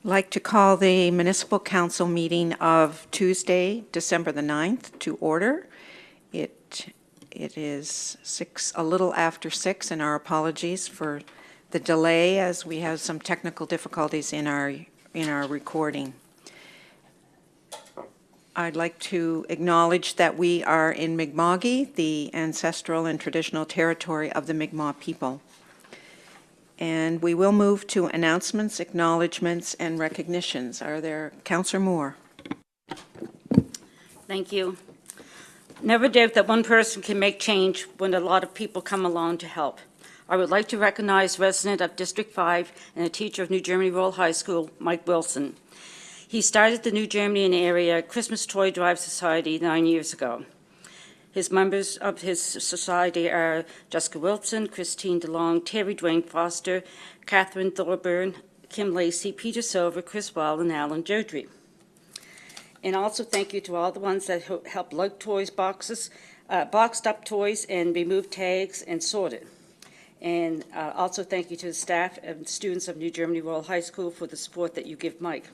Like to call the Municipal Council meeting of Tuesday, December the 9th to order. It is a little after 6, and our apologies for the delay as we have some technical difficulties in our recording. I'd like to acknowledge that we are in Mi'kma'ki, the ancestral and traditional territory of the Mi'kmaq people. And we will move to announcements, acknowledgements, and recognitions. Are there, Councillor Moore? Thank you. Never doubt that one person can make change when a lot of people come along to help. I would like to recognize resident of District 5 and a teacher of New Germany Rural High School, Mike Wilson. He started the New Germany Area Christmas Toy Drive Society 9 years ago. His members of his society are Jessica Wilson, Christine DeLong, Terry Dwayne Foster, Catherine Thorburn, Kim Lacey, Peter Silver, Chris Wall, and Alan Jodry. And also thank you to all the ones that help lug toys boxes, boxed up toys and remove tags and sort it. And also thank you to the staff and students of New Germany Rural High School for the support that you give Mike.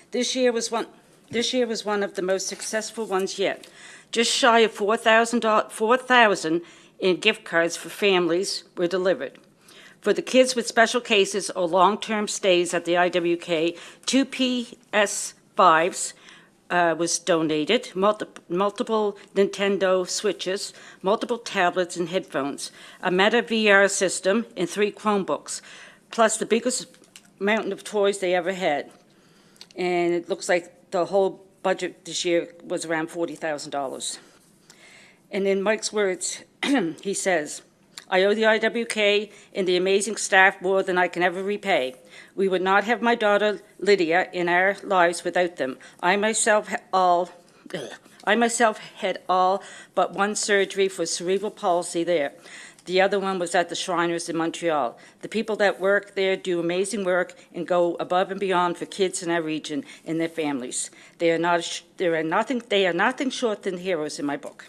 This year was one of the most successful ones yet. Just shy of $4,000 in gift cards for families were delivered. For the kids with special cases or long-term stays at the IWK, 2 PS5s was donated, multiple Nintendo Switches, multiple tablets and headphones, a Meta VR system, and 3 Chromebooks, plus the biggest mountain of toys they ever had. And it looks like the whole budget this year was around $40,000. And in Mike's words, he says, I owe the IWK and the amazing staff more than I can ever repay. We would not have my daughter Lydia in our lives without them. I myself had all but one surgery for cerebral palsy there. The other one was at the Shriners in Montreal. The people that work there do amazing work and go above and beyond for kids in our region and their families. They are nothing short than heroes in my book.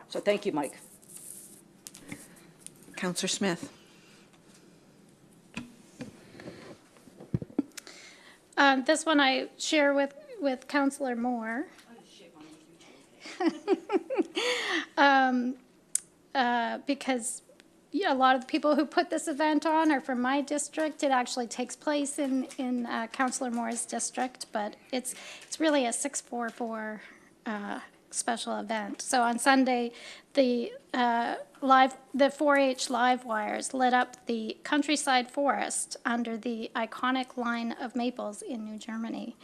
So thank you, Mike. Councillor Smith. This one I share with Councillor Moore. Because a lot of the people who put this event on are from my district. It actually takes place in Councillor Moore's district, but it's really a 644 special event. So on Sunday, the 4-H live wires lit up the countryside forest under the iconic line of maples in New Germany.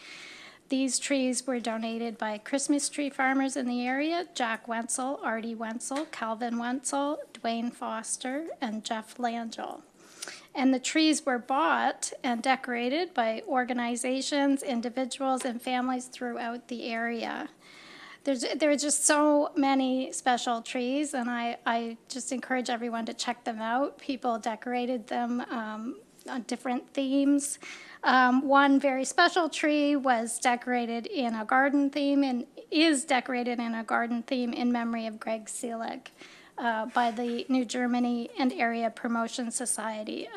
These trees were donated by Christmas tree farmers in the area: Jack Wenzel, Artie Wenzel, Calvin Wenzel, Dwayne Foster, and Jeff Langell. And the trees were bought and decorated by organizations, individuals, and families throughout the area. There are just so many special trees, and I just encourage everyone to check them out. People decorated them on different themes. One very special tree was decorated in a garden theme and is decorated in a garden theme in memory of Greg Seelig by the New Germany and Area Promotion Society,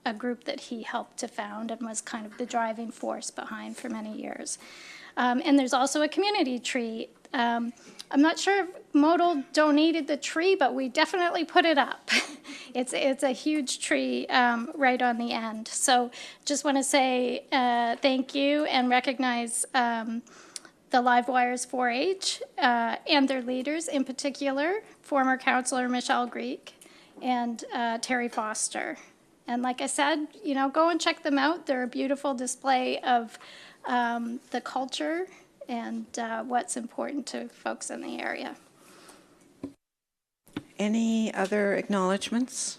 a group that he helped to found and was kind of the driving force behind for many years. And there's also a community tree. I'm not sure if Modal donated the tree, but we definitely put it up. It's a huge tree right on the end. So just want to say thank you and recognize the Livewires 4-H and their leaders, in particular, former Councillor Michelle Greek and Terry Foster. And like I said, go and check them out. They're a beautiful display of the culture and what's important to folks in the area. Any other acknowledgements?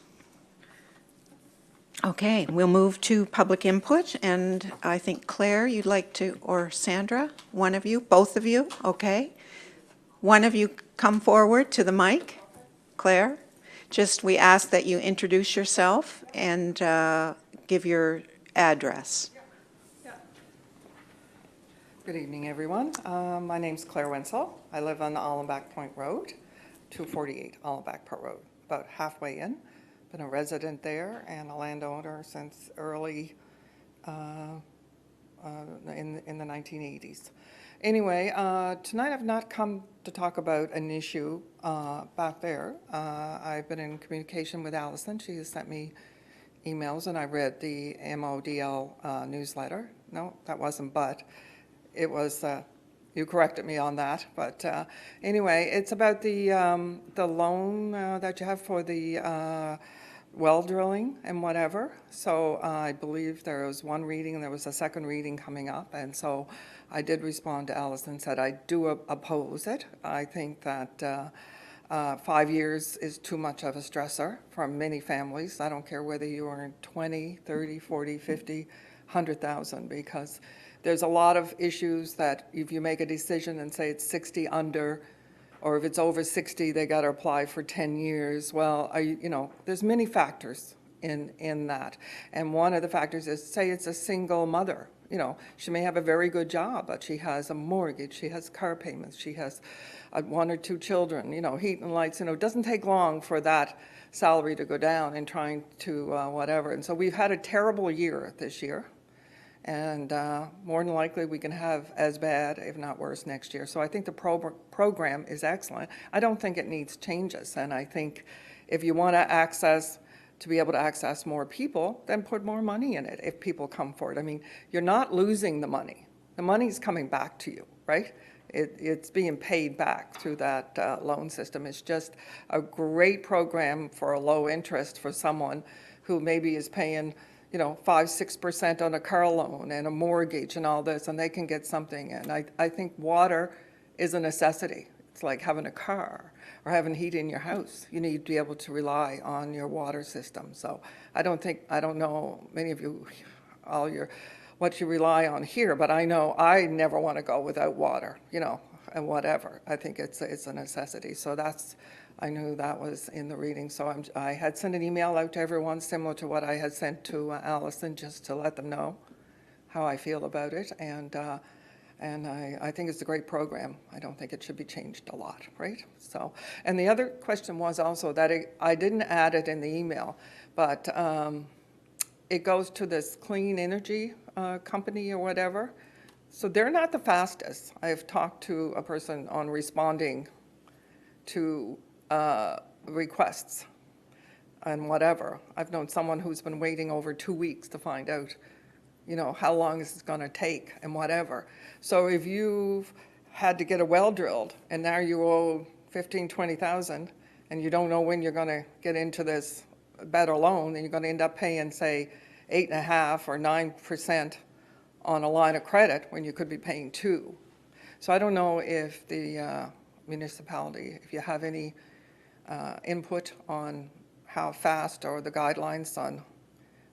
Okay, we'll move to public input, and I think Claire, you'd like to, or Sandra, one of you, both of you, okay. One of you come forward to the mic. Claire, we ask that you introduce yourself and give your address. Good evening, everyone. My name's Claire Wenzel. I live on the Allenback Point Road, 248 Allenback Point Road, about halfway in. Been a resident there and a landowner since early in the 1980s. Anyway, tonight I've not come to talk about an issue back there. I've been in communication with Allison. She has sent me emails, and I read the MODL newsletter. No, that wasn't, but it was, you corrected me on that. But anyway, it's about the loan that you have for the well drilling and whatever. So I believe there was one reading and there was a second reading coming up. And so I did respond to Allison and said I do oppose it. I think that 5 years is too much of a stressor for many families. I don't care whether you earn 20, 30, 40, 50, 100,000, because there's a lot of issues that if you make a decision and say it's 60 under, or if it's over 60, they got to apply for 10 years. Well, there's many factors in that. And one of the factors is, say it's a single mother. She may have a very good job, but she has a mortgage, she has car payments, she has 1 or 2 children, heat and lights. It doesn't take long for that salary to go down in trying to whatever. And so we've had a terrible year this year. And more than likely, we can have as bad, if not worse, next year. So I think the program is excellent. I don't think it needs changes. And I think if you want to be able to access more people, then put more money in it if people come forward. I mean, you're not losing the money. The money's coming back to you, right? It's being paid back through that loan system. It's just a great program for a low interest for someone who maybe is paying 5-6% on a car loan and a mortgage and all this, and they can get something. And I think water is a necessity. It's like having a car or having heat in your house. You need to be able to rely on your water system. So I don't know many of you, what you rely on here, but I know I never want to go without water, and whatever. I think it's a necessity. So I knew that was in the reading. So I had sent an email out to everyone similar to what I had sent to Allison, just to let them know how I feel about it. And I think it's a great program. I don't think it should be changed a lot, right? So, and the other question was also that I didn't add it in the email, but it goes to this clean energy company or whatever. So they're not the fastest. I've talked to a person on responding to requests and whatever. I've known someone who's been waiting over 2 weeks to find out, how long is it going to take and whatever. So if you've had to get a well drilled and now you owe 15, 20,000 and you don't know when you're going to get into this better loan, then you're going to end up paying, say, 8.5% or 9% on a line of credit when you could be paying 2%. So I don't know if the municipality, if you have any input on how fast or the guidelines on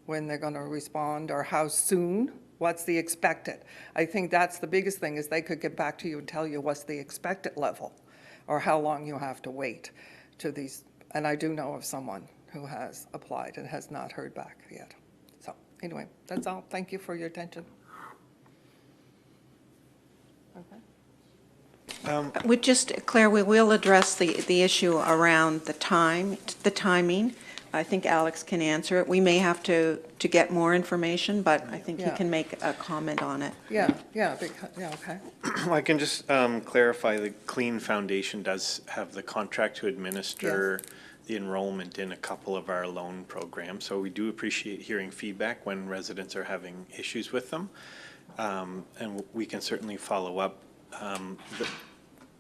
when they're going to respond or how soon, what's the expected. I think that's the biggest thing, is they could get back to you and tell you what's the expected level or how long you have to wait to these. And I do know of someone who has applied and has not heard back yet. So anyway, that's all. Thank you for your attention. Okay. Claire, we will address the issue around the timing. I think Alex can answer it. We may have to get more information, but I think he can make a comment on it. Yeah, okay. I can just clarify, the Clean Foundation does have the contract to administer the enrollment in a couple of our loan programs. So we do appreciate hearing feedback when residents are having issues with them. And we can certainly follow up.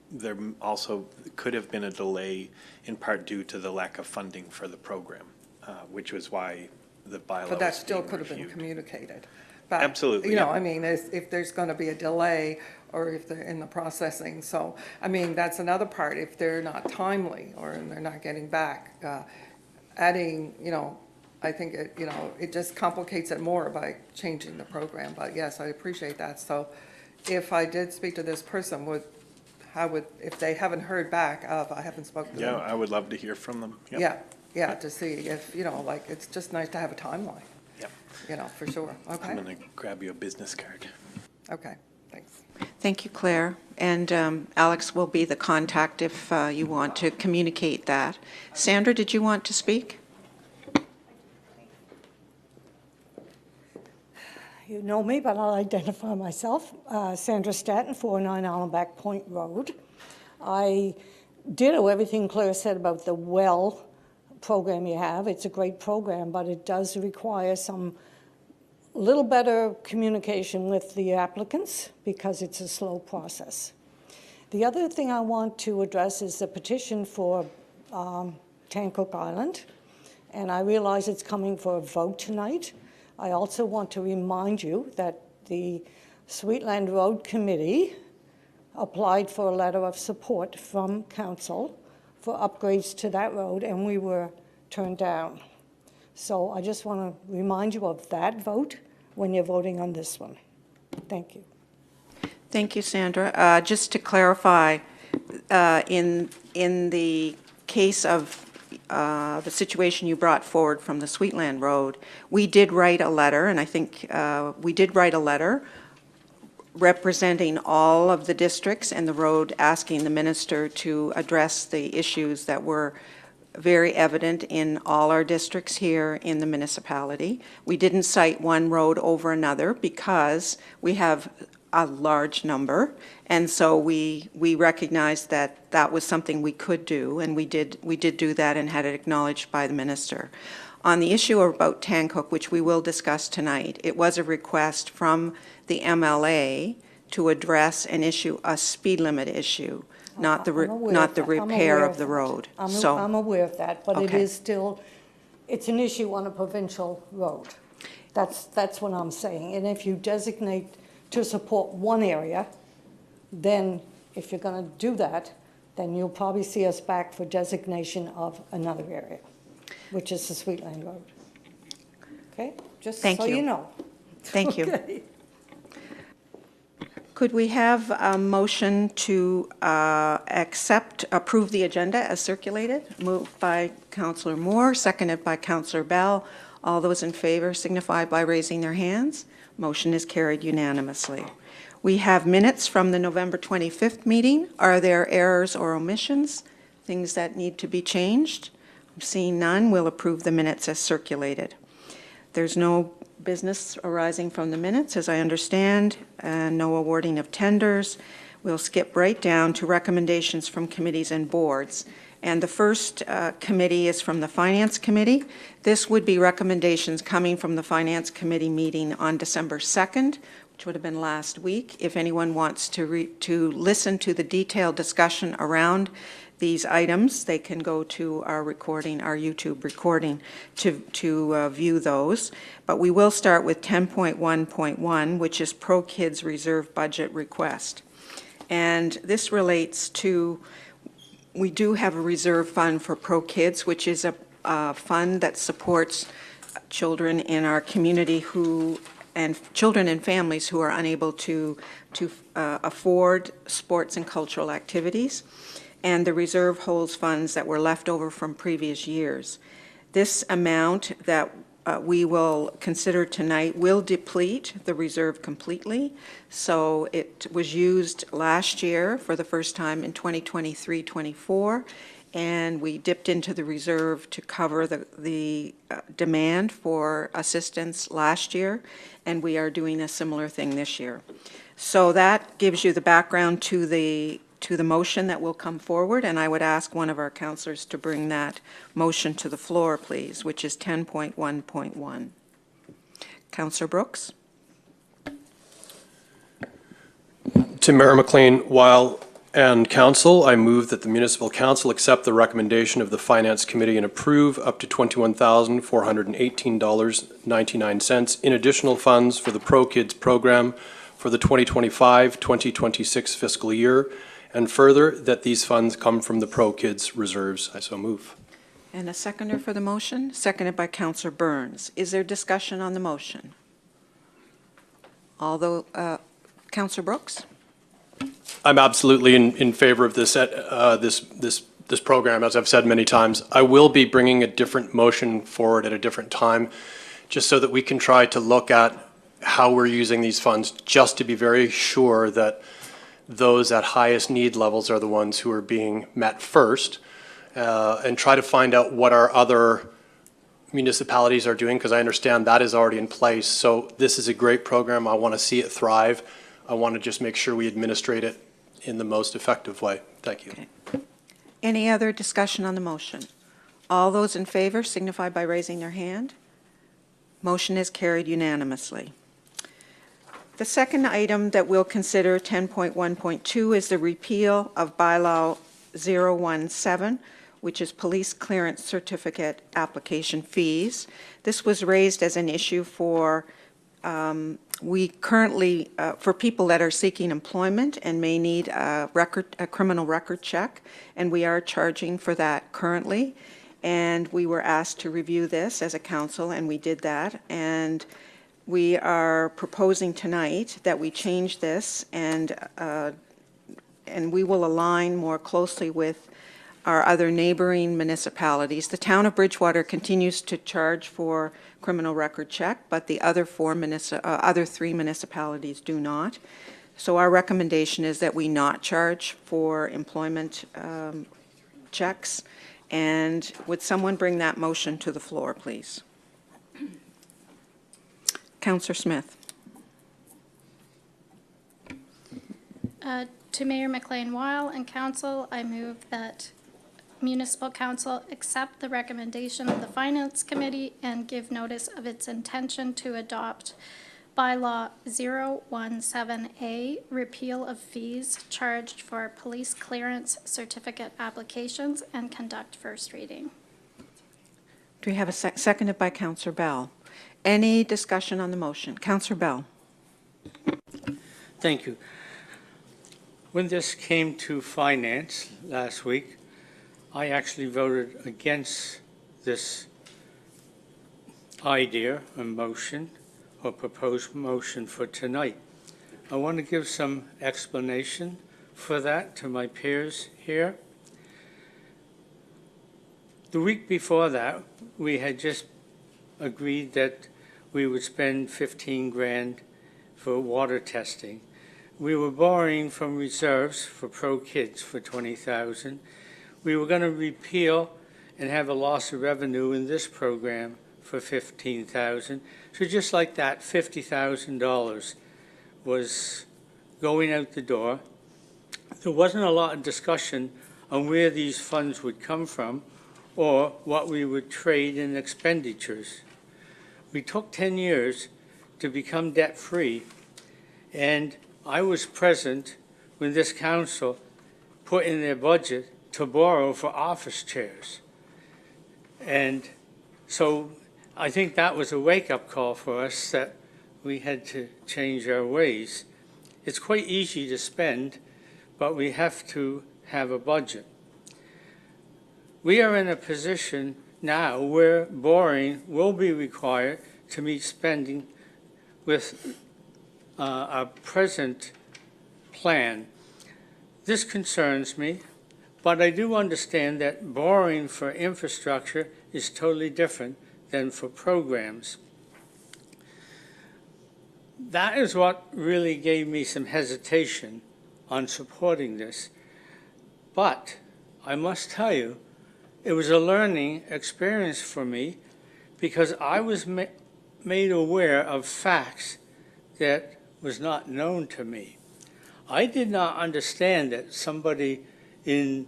There also could have been a delay in part due to the lack of funding for the program, which was why the bylaw But that was still being could have been reviewed. communicated. But, Absolutely, You know, yeah. I mean, if there's going to be a delay or if they're in the processing. So, I mean, that's another part. If they're not timely or they're not getting back, adding, I think, it just complicates it more by changing the program. But yes, I appreciate that. So if I did speak to this person, if they haven't heard back, I haven't spoken to them. Yeah, I would love to hear from them. Yep. Yeah, to see if, it's just nice to have a timeline, Yep. for sure. Okay, I'm going to grab you a business card. okay, thanks. Thank you, Claire. And Alex will be the contact if you want to communicate that. Sandra, did you want to speak? You know me, but I'll identify myself. Sandra Staton, 49 Allenback Point Road. I ditto everything Claire said about the well program you have. It's a great program, but it does require some little better communication with the applicants because it's a slow process. The other thing I want to address is the petition for Tancook Island, and I realize it's coming for a vote tonight. I also want to remind you that the Sweetland Road Committee applied for a letter of support from council for upgrades to that road, and we were turned down. So I just want to remind you of that vote when you're voting on this one. Thank you. Thank you, Sandra. Just to clarify, in the case of the situation you brought forward from the Sweetland Road, we did write a letter, and I think we did write a letter representing all of the districts and the road, asking the minister to address the issues that were very evident in all our districts here in the municipality. We didn't cite one road over another because we have a large number, and so we recognized that that was something we could do, and we did do that and had it acknowledged by the minister. On the issue about Tancook, which we will discuss tonight, it was a request from the MLA to address an issue, a speed limit issue, not the repair of the road. I'm aware of that, but it Okay. is still, it's an issue on a provincial road. That's what I'm saying. And if you designate to support one area, then if you're going to do that, then you'll probably see us back for designation of another area, which is the Sweetland Road. Okay? Just Thank so you. you know. Thank you. Okay. Could we have a motion to approve the agenda as circulated? Moved by Councillor Moore, seconded by Councillor Bell. All those in favor signify by raising their hands. Motion is carried unanimously. We have minutes from the November 25th meeting. Are there errors or omissions, things that need to be changed? Seeing none, we'll approve the minutes as circulated. There's no business arising from the minutes, as I understand, and no awarding of tenders. We'll skip right down to recommendations from committees and boards. And the first committee is from the Finance Committee. This would be recommendations coming from the Finance Committee meeting on December 2nd, which would have been last week. If anyone wants to listen to the detailed discussion around these items, they can go to our recording, our YouTube recording, to view those. But we will start with 10.1.1, which is Pro Kids Reserve Budget Request. And this relates to, we do have a reserve fund for Pro Kids, which is a fund that supports children in our community and children and families who are unable to afford sports and cultural activities. And the reserve holds funds that were left over from previous years. This amount that we will consider tonight will deplete the reserve completely. So it was used last year for the first time in 2023-24, and we dipped into the reserve to cover the demand for assistance last year, and we are doing a similar thing this year. So that gives you the background to the motion that will come forward, and I would ask one of our councillors to bring that motion to the floor, please, which is 10.1.1. Councillor Brooks? To Mayor McLean, and council, I move that the municipal council accept the recommendation of the Finance Committee and approve up to $21,418.99 in additional funds for the Pro Kids program for the 2025-2026 fiscal year, and further, that these funds come from the Pro Kids reserves. I so move. And a seconder for the motion, seconded by Councillor Burns. Is there discussion on the motion? Councillor Brooks? I'm absolutely in favor of this program, as I've said many times. I will be bringing a different motion forward at a different time, just so that we can try to look at how we're using these funds, just to be very sure that those at highest need levels are the ones who are being met first, and try to find out what our other municipalities are doing, because I understand that is already in place. So this is a great program. I want to see it thrive. I want to just make sure we administrate it in the most effective way. Thank you. Okay. Any other discussion on the motion? All those in favor signify by raising their hand. Motion is carried unanimously. The second item that we'll consider, 10.1.2, is the repeal of bylaw 017, which is police clearance certificate application fees. This was raised as an issue for we currently, for people that are seeking employment and may need a criminal record check, and we are charging for that currently. And we were asked to review this as a council, and we did that. And we are proposing tonight that we change this, and we will align more closely with our other neighboring municipalities. The town of Bridgewater continues to charge for criminal record check, but the other three municipalities do not. So our recommendation is that we not charge for employment checks. And would someone bring that motion to the floor, please? Councillor Smith. To Mayor McLean-Weil and council, I move that Municipal Council accept the recommendation of the Finance Committee and give notice of its intention to adopt bylaw 017A, repeal of fees charged for police clearance certificate applications, and conduct first reading. Do we have a seconded by Councillor Bell? Any discussion on the motion? Councillor Bell. Thank you. When this came to finance last week, I actually voted against this idea and motion or proposed motion for tonight. I want to give some explanation for that to my peers here. The week before that, we had just agreed that we would spend 15 grand for water testing. We were borrowing from reserves for Pro Kids for 20,000. We were going to repeal and have a loss of revenue in this program for 15,000. So just like that, $50,000 was going out the door. There wasn't a lot of discussion on where these funds would come from or what we would trade in expenditures. We took 10 years to become debt-free, and I was present when this council put in their budget to borrow for office chairs. And so I think that was a wake-up call for us that we had to change our ways. It's quite easy to spend, but we have to have a budget. We are in a position now where borrowing will be required to meet spending with our present plan. This concerns me, but I do understand that borrowing for infrastructure is totally different than for programs. That is what really gave me some hesitation on supporting this. But I must tell you, it was a learning experience for me because I was made aware of facts that was not known to me. I did not understand that somebody in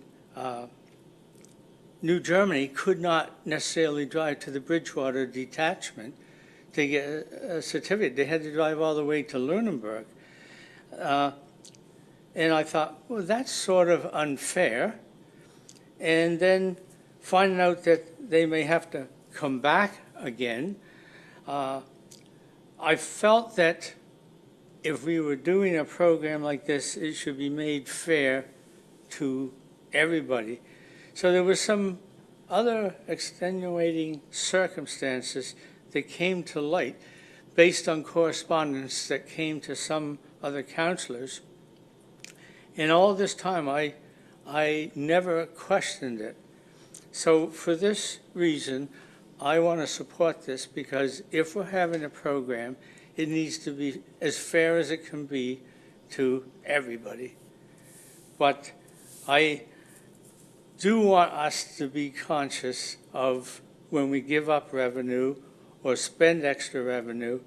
New Germany could not necessarily drive to the Bridgewater detachment to get a certificate. They had to drive all the way to Lunenburg. And I thought, well, that's sort of unfair. And then finding out that they may have to come back again, I felt that if we were doing a program like this, it should be made fair to everybody. So there were some other extenuating circumstances that came to light based on correspondence that came to some other councillors. And all this time, I never questioned it. So for this reason, I want to support this because if we're having a program, it needs to be as fair as it can be to everybody. But I do want us to be conscious of when we give up revenue or spend extra revenue,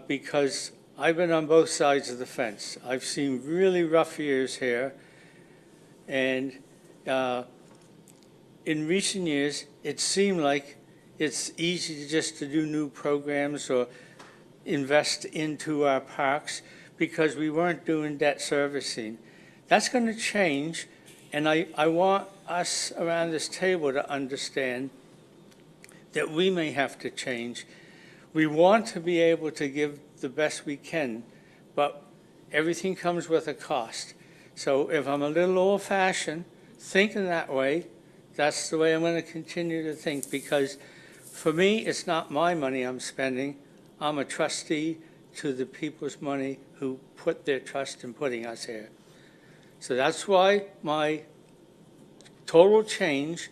because I've been on both sides of the fence. I've seen really rough years here, and in recent years, it seemed like it's easy just to do new programs or invest into our parks because we weren't doing debt servicing. That's going to change, and I want us around this table to understand that we may have to change. We want to be able to give the best we can, but everything comes with a cost. So if I'm a little old-fashioned, thinking that way, that's the way I'm going to continue to think, because for me, it's not my money I'm spending. I'm a trustee to the people's money who put their trust in putting us here. So that's why my total change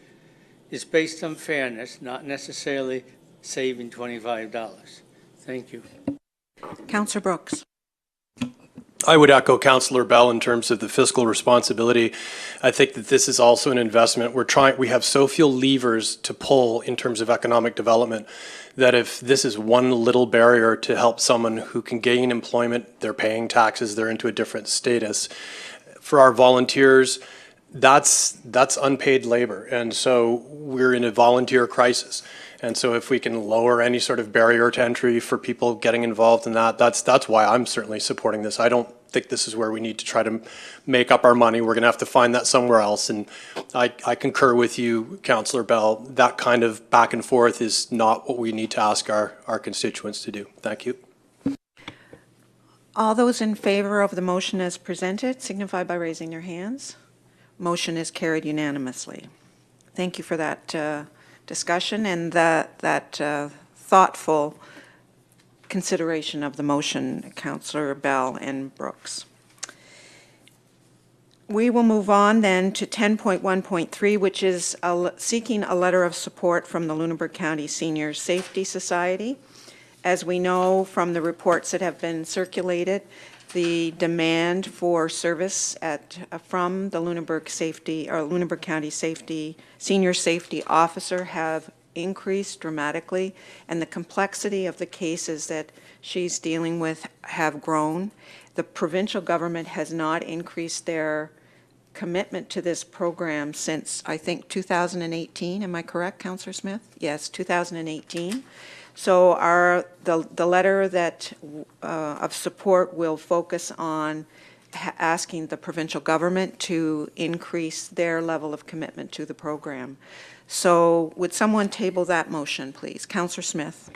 is based on fairness, not necessarily saving $25. Thank you. Councillor Brooks. I would echo Councillor Bell in terms of the fiscal responsibility. I think that this is also an investment. We have so few levers to pull in terms of economic development that if this is one little barrier to help someone who can gain employment, they're paying taxes, they're into a different status. For our volunteers, that's unpaid labor. And so we're in a volunteer crisis. And so if we can lower any sort of barrier to entry for people getting involved in that, that's why I'm certainly supporting this. I don't think this is where we need to try to make up our money. We're going to have to find that somewhere else. And I concur with you, Councillor Bell. That kind of back and forth is not what we need to ask our constituents to do. Thank you. All those in favor of the motion as presented signify by raising their hands. Motion is carried unanimously. Thank you for that discussion and that thoughtful consideration of the motion, Councillor Bell and Brooks. We will move on then to 10.1.3, which is seeking a letter of support from the Lunenburg County Senior Safety Society. As we know from the reports that have been circulated, the demand for service from the Lunenburg County Senior Safety Officer have increased dramatically, and the complexity of the cases that she's dealing with have grown. The provincial government has not increased their commitment to this program since, I think, 2018. Am I correct, Councillor Smith? Yes, 2018. So the letter that of support will focus on asking the provincial government to increase their level of commitment to the program. So would someone table that motion, please? Councillor Smith.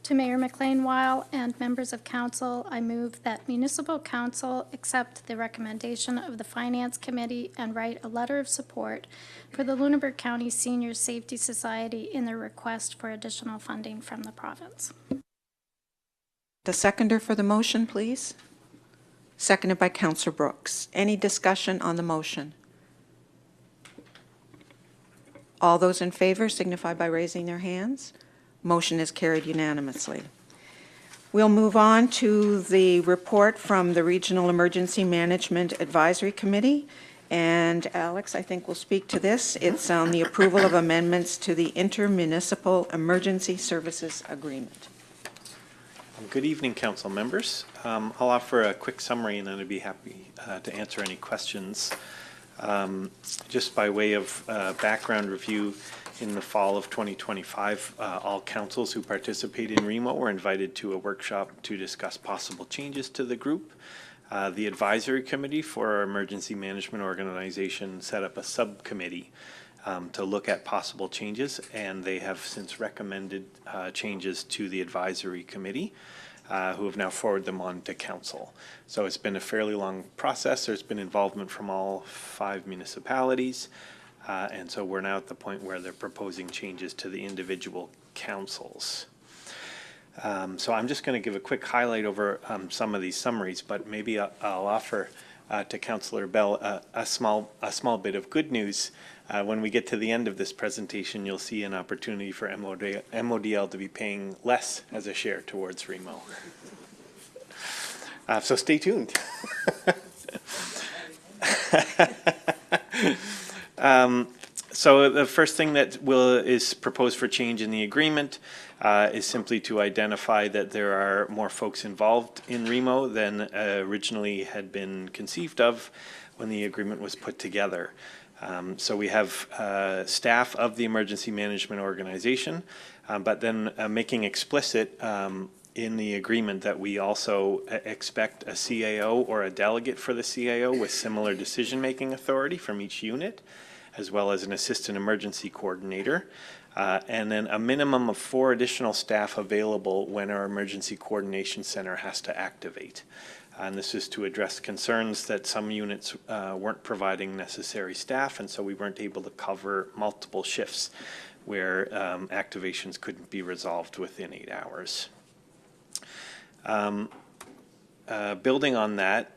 To Mayor McLean Weil and members of council, I move that municipal council accept the recommendation of the Finance Committee and write a letter of support for the Lunenburg County Senior Safety Society in their request for additional funding from the province. The seconder for the motion, please. Seconded by Councillor Brooks. Any discussion on the motion? All those in favor signify by raising their hands. Motion is carried unanimously. We'll move on to the report from the Regional Emergency Management Advisory Committee. And Alex, I think, will speak to this. It's on the approval of amendments to the Intermunicipal Emergency Services Agreement. Good evening, council members. I'll offer a quick summary and then I'd be happy to answer any questions. Just by way of background review, in the fall of 2025, all councils who participate in REMO were invited to a workshop to discuss possible changes to the group. The advisory committee for our emergency management organization set up a subcommittee to look at possible changes, and they have since recommended changes to the advisory committee, who have now forwarded them on to council. So it's been a fairly long process. There's been involvement from all 5 municipalities. And so we're now at the point where they're proposing changes to the individual councils. So I'm just going to give a quick highlight over some of these summaries, but maybe I'll offer to Councillor Bell a small bit of good news. When we get to the end of this presentation, you'll see an opportunity for MODL to be paying less as a share towards REMO. So stay tuned. So the first thing that is proposed for change in the agreement is simply to identify that there are more folks involved in REMO than originally had been conceived of when the agreement was put together. So we have staff of the emergency management organization, but then making explicit in the agreement that we also expect a CAO or a delegate for the CAO with similar decision-making authority from each unit, as well as an assistant emergency coordinator, and then a minimum of 4 additional staff available when our emergency coordination center has to activate. And this is to address concerns that some units weren't providing necessary staff, and so we weren't able to cover multiple shifts where activations couldn't be resolved within 8 hours. Building on that,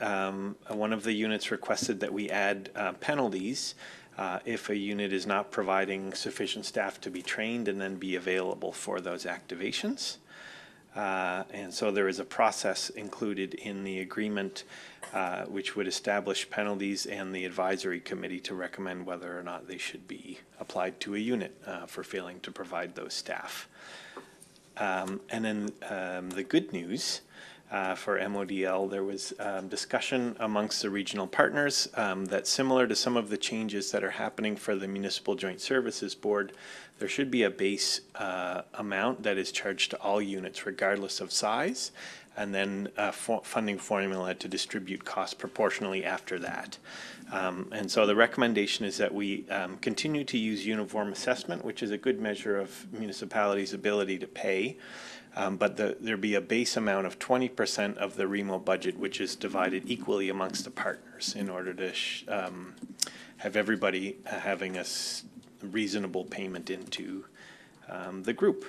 one of the units requested that we add penalties if a unit is not providing sufficient staff to be trained and then be available for those activations. And so there is a process included in the agreement which would establish penalties and the advisory committee to recommend whether or not they should be applied to a unit for failing to provide those staff. And then the good news for MODL, there was discussion amongst the regional partners that similar to some of the changes that are happening for the Municipal Joint Services Board, there should be a base amount that is charged to all units regardless of size, and then a funding formula to distribute costs proportionally after that. And so the recommendation is that we continue to use uniform assessment, which is a good measure of municipalities' ability to pay. But there be a base amount of 20% of the REMO budget, which is divided equally amongst the partners in order to have everybody having a reasonable payment into the group.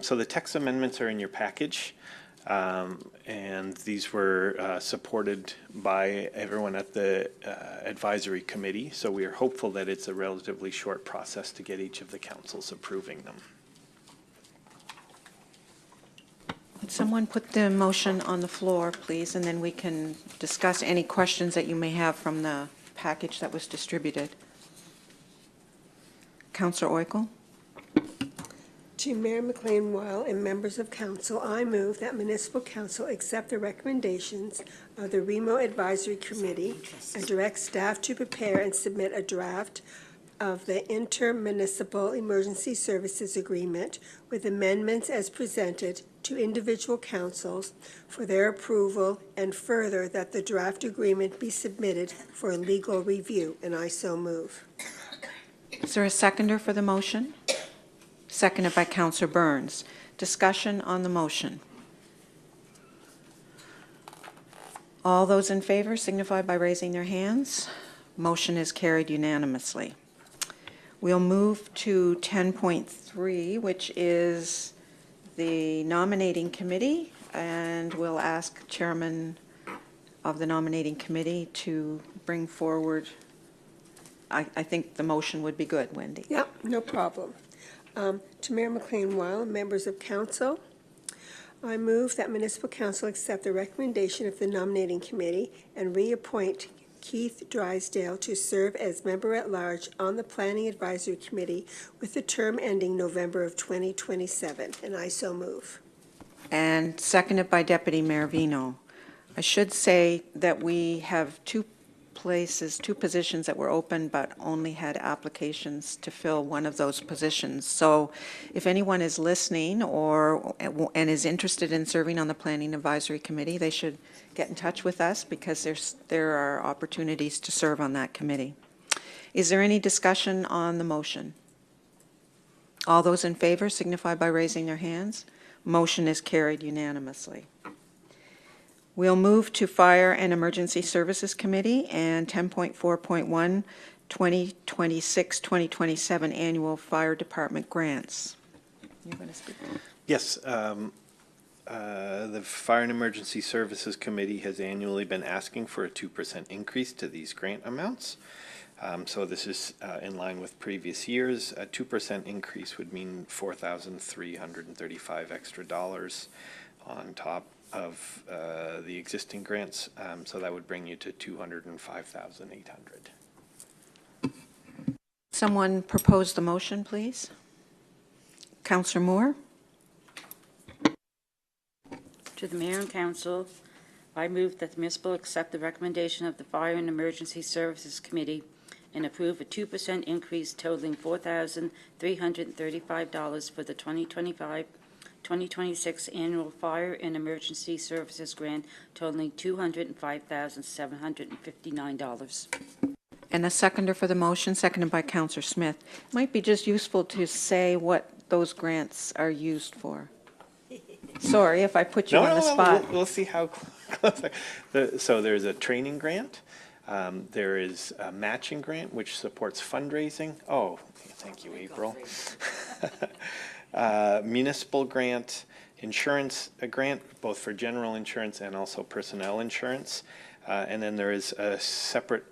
So the text amendments are in your package, and these were supported by everyone at the advisory committee. So we are hopeful that it's a relatively short process to get each of the councils approving them. Would someone put the motion on the floor, please, and then we can discuss any questions that you may have from the package that was distributed. Councillor Oikel? To Mayor McLean-Weil and members of council, I move that municipal council accept the recommendations of the REMO Advisory Committee and direct staff to prepare and submit a draft of the Intermunicipal Emergency Services Agreement with amendments as presented to individual councils for their approval, and further that the draft agreement be submitted for legal review, and I so move. Is there a seconder for the motion? Seconded by Councillor Burns. Discussion on the motion. All those in favor signify by raising their hands. Motion is carried unanimously. We'll move to 10.3, which is the nominating committee, and we'll ask Chairman of the nominating committee to bring forward. I think the motion would be good, Wendy. Yep, no problem. To Mayor McLean-Weil and members of council, I move that municipal council accept the recommendation of the nominating committee and reappoint Keith Drysdale to serve as member-at-large on the Planning Advisory Committee with the term ending November of 2027, and I so move. And seconded by Deputy Mayor Vino. I should say that we have two positions that were open, but only had applications to fill one of those positions. So if anyone is listening and is interested in serving on the Planning Advisory Committee, they should get in touch with us because there are opportunities to serve on that committee. Is there any discussion on the motion? All those in favor signify by raising their hands. Motion is carried unanimously. We'll move to Fire and Emergency Services Committee and 10.4.1, 2026-2027 Annual Fire Department Grants. You're going to speak. Yes. The Fire and Emergency Services Committee has annually been asking for a 2% increase to these grant amounts. So this is in line with previous years. A 2% increase would mean $4,335 extra on top of the existing grants. So that would bring you to $205,800. someone propose the motion, please? Councillor Moore? To the Mayor and Council, I move that the municipal accept the recommendation of the Fire and Emergency Services Committee and approve a 2% increase totaling $4,335 for the 2025-2026 annual Fire and Emergency Services Grant totaling $205,759. And a seconder for the motion, seconded by Councillor Smith. Might be just useful to say what those grants are used for. Sorry if I put you on the spot. We'll see how close. So there's a training grant. There is a matching grant, which supports fundraising. Oh, thank you, April. Municipal grant, insurance grant, both for general insurance and also personnel insurance. And then there is a separate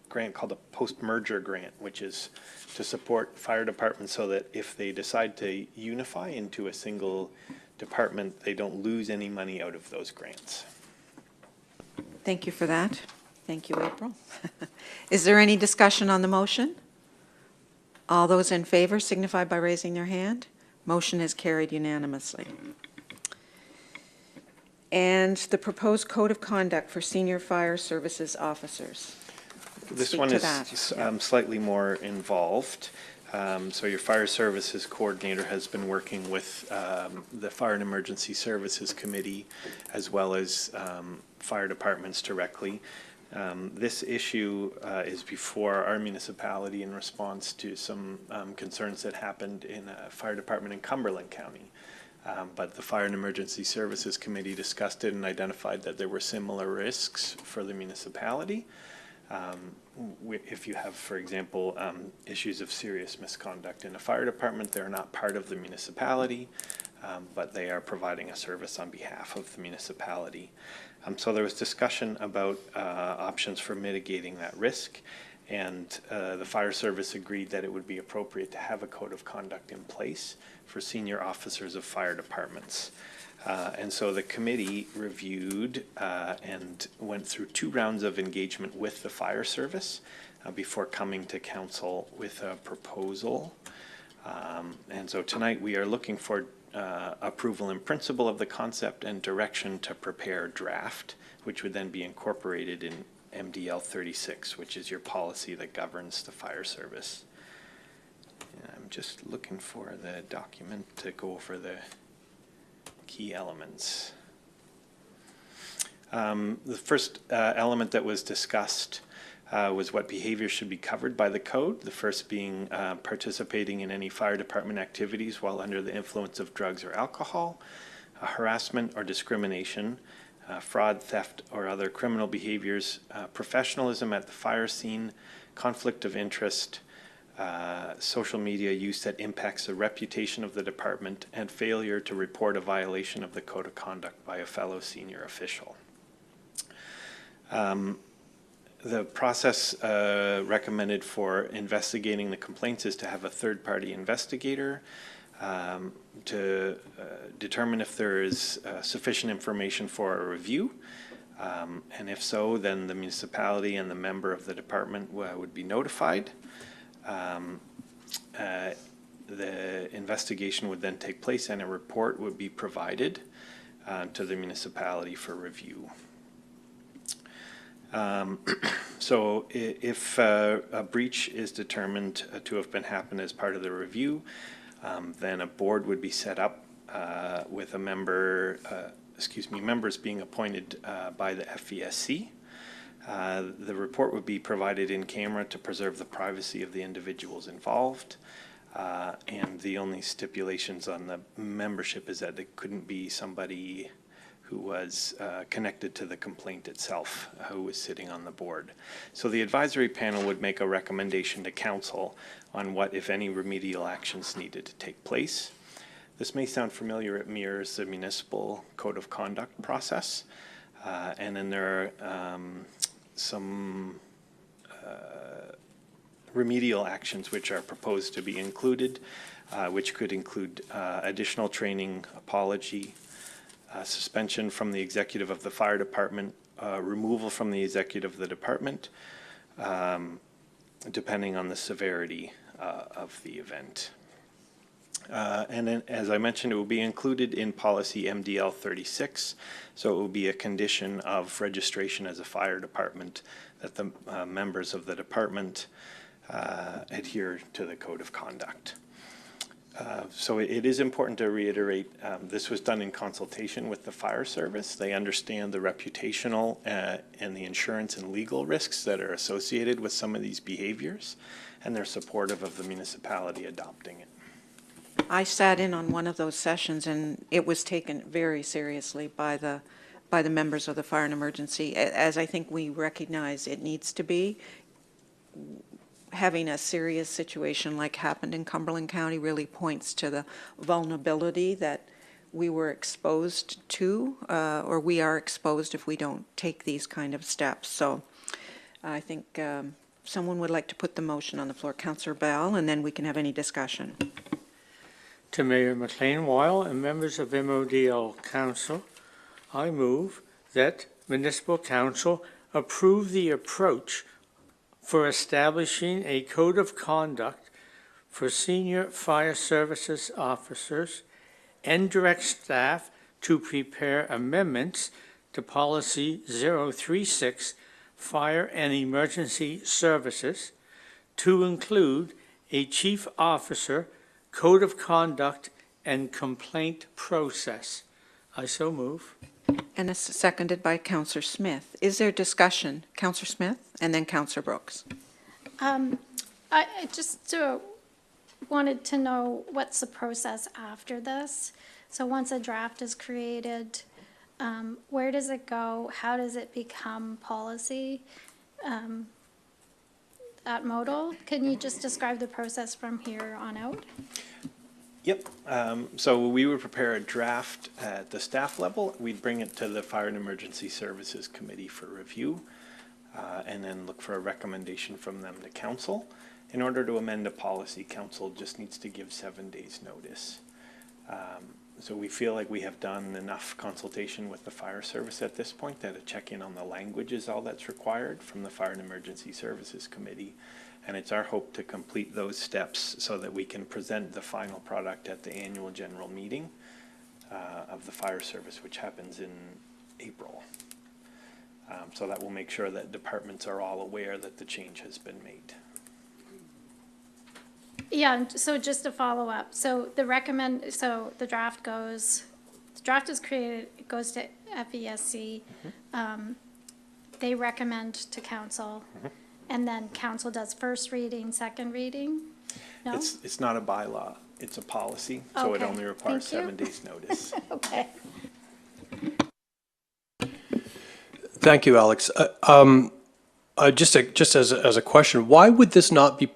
grant called a post-merger grant, which is to support fire departments so that if they decide to unify into a single department, they don't lose any money out of those grants. Thank you for that. Thank you, April. Is there any discussion on the motion? All those in favor signify by raising their hand. Motion is carried unanimously. And the proposed code of conduct for senior fire services officers. This Speak one to is that. slightly more involved. So your fire services coordinator has been working with the Fire and Emergency Services Committee as well as fire departments directly. This issue is before our municipality in response to some concerns that happened in a fire department in Cumberland County. But the Fire and Emergency Services Committee discussed it and identified that there were similar risks for the municipality. If you have, for example, issues of serious misconduct in a fire department, they're not part of the municipality, but they are providing a service on behalf of the municipality. So there was discussion about options for mitigating that risk, and the fire service agreed that it would be appropriate to have a code of conduct in place for senior officers of fire departments. And so the committee reviewed and went through 2 rounds of engagement with the fire service before coming to council with a proposal. And so tonight we are looking for approval in principle of the concept and direction to prepare a draft, which would then be incorporated in MDL 36, which is your policy that governs the fire service. And I'm just looking for the document to go over the key elements. The first element that was discussed was what behaviors should be covered by the code. The first being participating in any fire department activities while under the influence of drugs or alcohol, harassment or discrimination, fraud, theft, or other criminal behaviors, professionalism at the fire scene, conflict of interest, social media use that impacts the reputation of the department, and failure to report a violation of the code of conduct by a fellow senior official. The process recommended for investigating the complaints is to have a third-party investigator to determine if there is sufficient information for a review. And if so, then the municipality and the member of the department would be notified. The investigation would then take place and a report would be provided to the municipality for review. So if a breach is determined to have been happened as part of the review, then a board would be set up with a member, members being appointed by the FESC. The report would be provided in camera to preserve the privacy of the individuals involved. And the only stipulations on the membership is that it couldn't be somebody who was connected to the complaint itself, who was sitting on the board. So the advisory panel would make a recommendation to council on what, if any, remedial actions needed to take place. This may sound familiar. It mirrors the municipal code of conduct process. And then there are some remedial actions which are proposed to be included, which could include additional training, apology, suspension from the executive of the fire department, removal from the executive of the department, depending on the severity of the event. And then, as I mentioned, it will be included in policy MDL 36, so it will be a condition of registration as a fire department that the members of the department adhere to the code of conduct. So it is important to reiterate, this was done in consultation with the fire service. They understand the reputational and the insurance and legal risks that are associated with some of these behaviors, and they're supportive of the municipality adopting it. I sat in on one of those sessions, and it was taken very seriously by the members of the Fire and Emergency, as I think we recognize it needs to be. Having a serious situation like happened in Cumberland County really points to the vulnerability that we were exposed to, or we are exposed if we don't take these kind of steps. So I think someone would like to put the motion on the floor. Councillor Bell, and then we can have any discussion. To Mayor McLean Weil and members of MODL Council, I move that Municipal Council approve the approach for establishing a code of conduct for senior fire services officers and direct staff to prepare amendments to Policy 036, Fire and Emergency Services, to include a chief officer code of conduct and complaint process. I so move. And it's seconded by Councillor Smith. Is there discussion? Councillor Smith, and then Councillor Brooks. I just wanted to know what's the process after this? So once a draft is created, where does it go? How does it become policy at Modal? Can you just describe the process from here on out? Yep. So we would prepare a draft at the staff level. We'd bring it to the Fire and Emergency Services Committee for review, and then look for a recommendation from them to council. In order to amend a policy, council just needs to give 7 days notice. So we feel like we have done enough consultation with the fire service at this point that a check-in on the language is all that's required from the Fire and Emergency Services Committee. And it's our hope to complete those steps so that we can present the final product at the annual general meeting of the fire service, which happens in April. So that will make sure that departments are all aware that the change has been made. Yeah, so just to follow up, so the draft is created, it goes to FESC, they recommend to council, and then council does first reading, second reading? No? It's not a bylaw, it's a policy, so it Okay, only requires thank you. 7 days notice. Okay. Thank you, Alex. Just as a question, why would this not be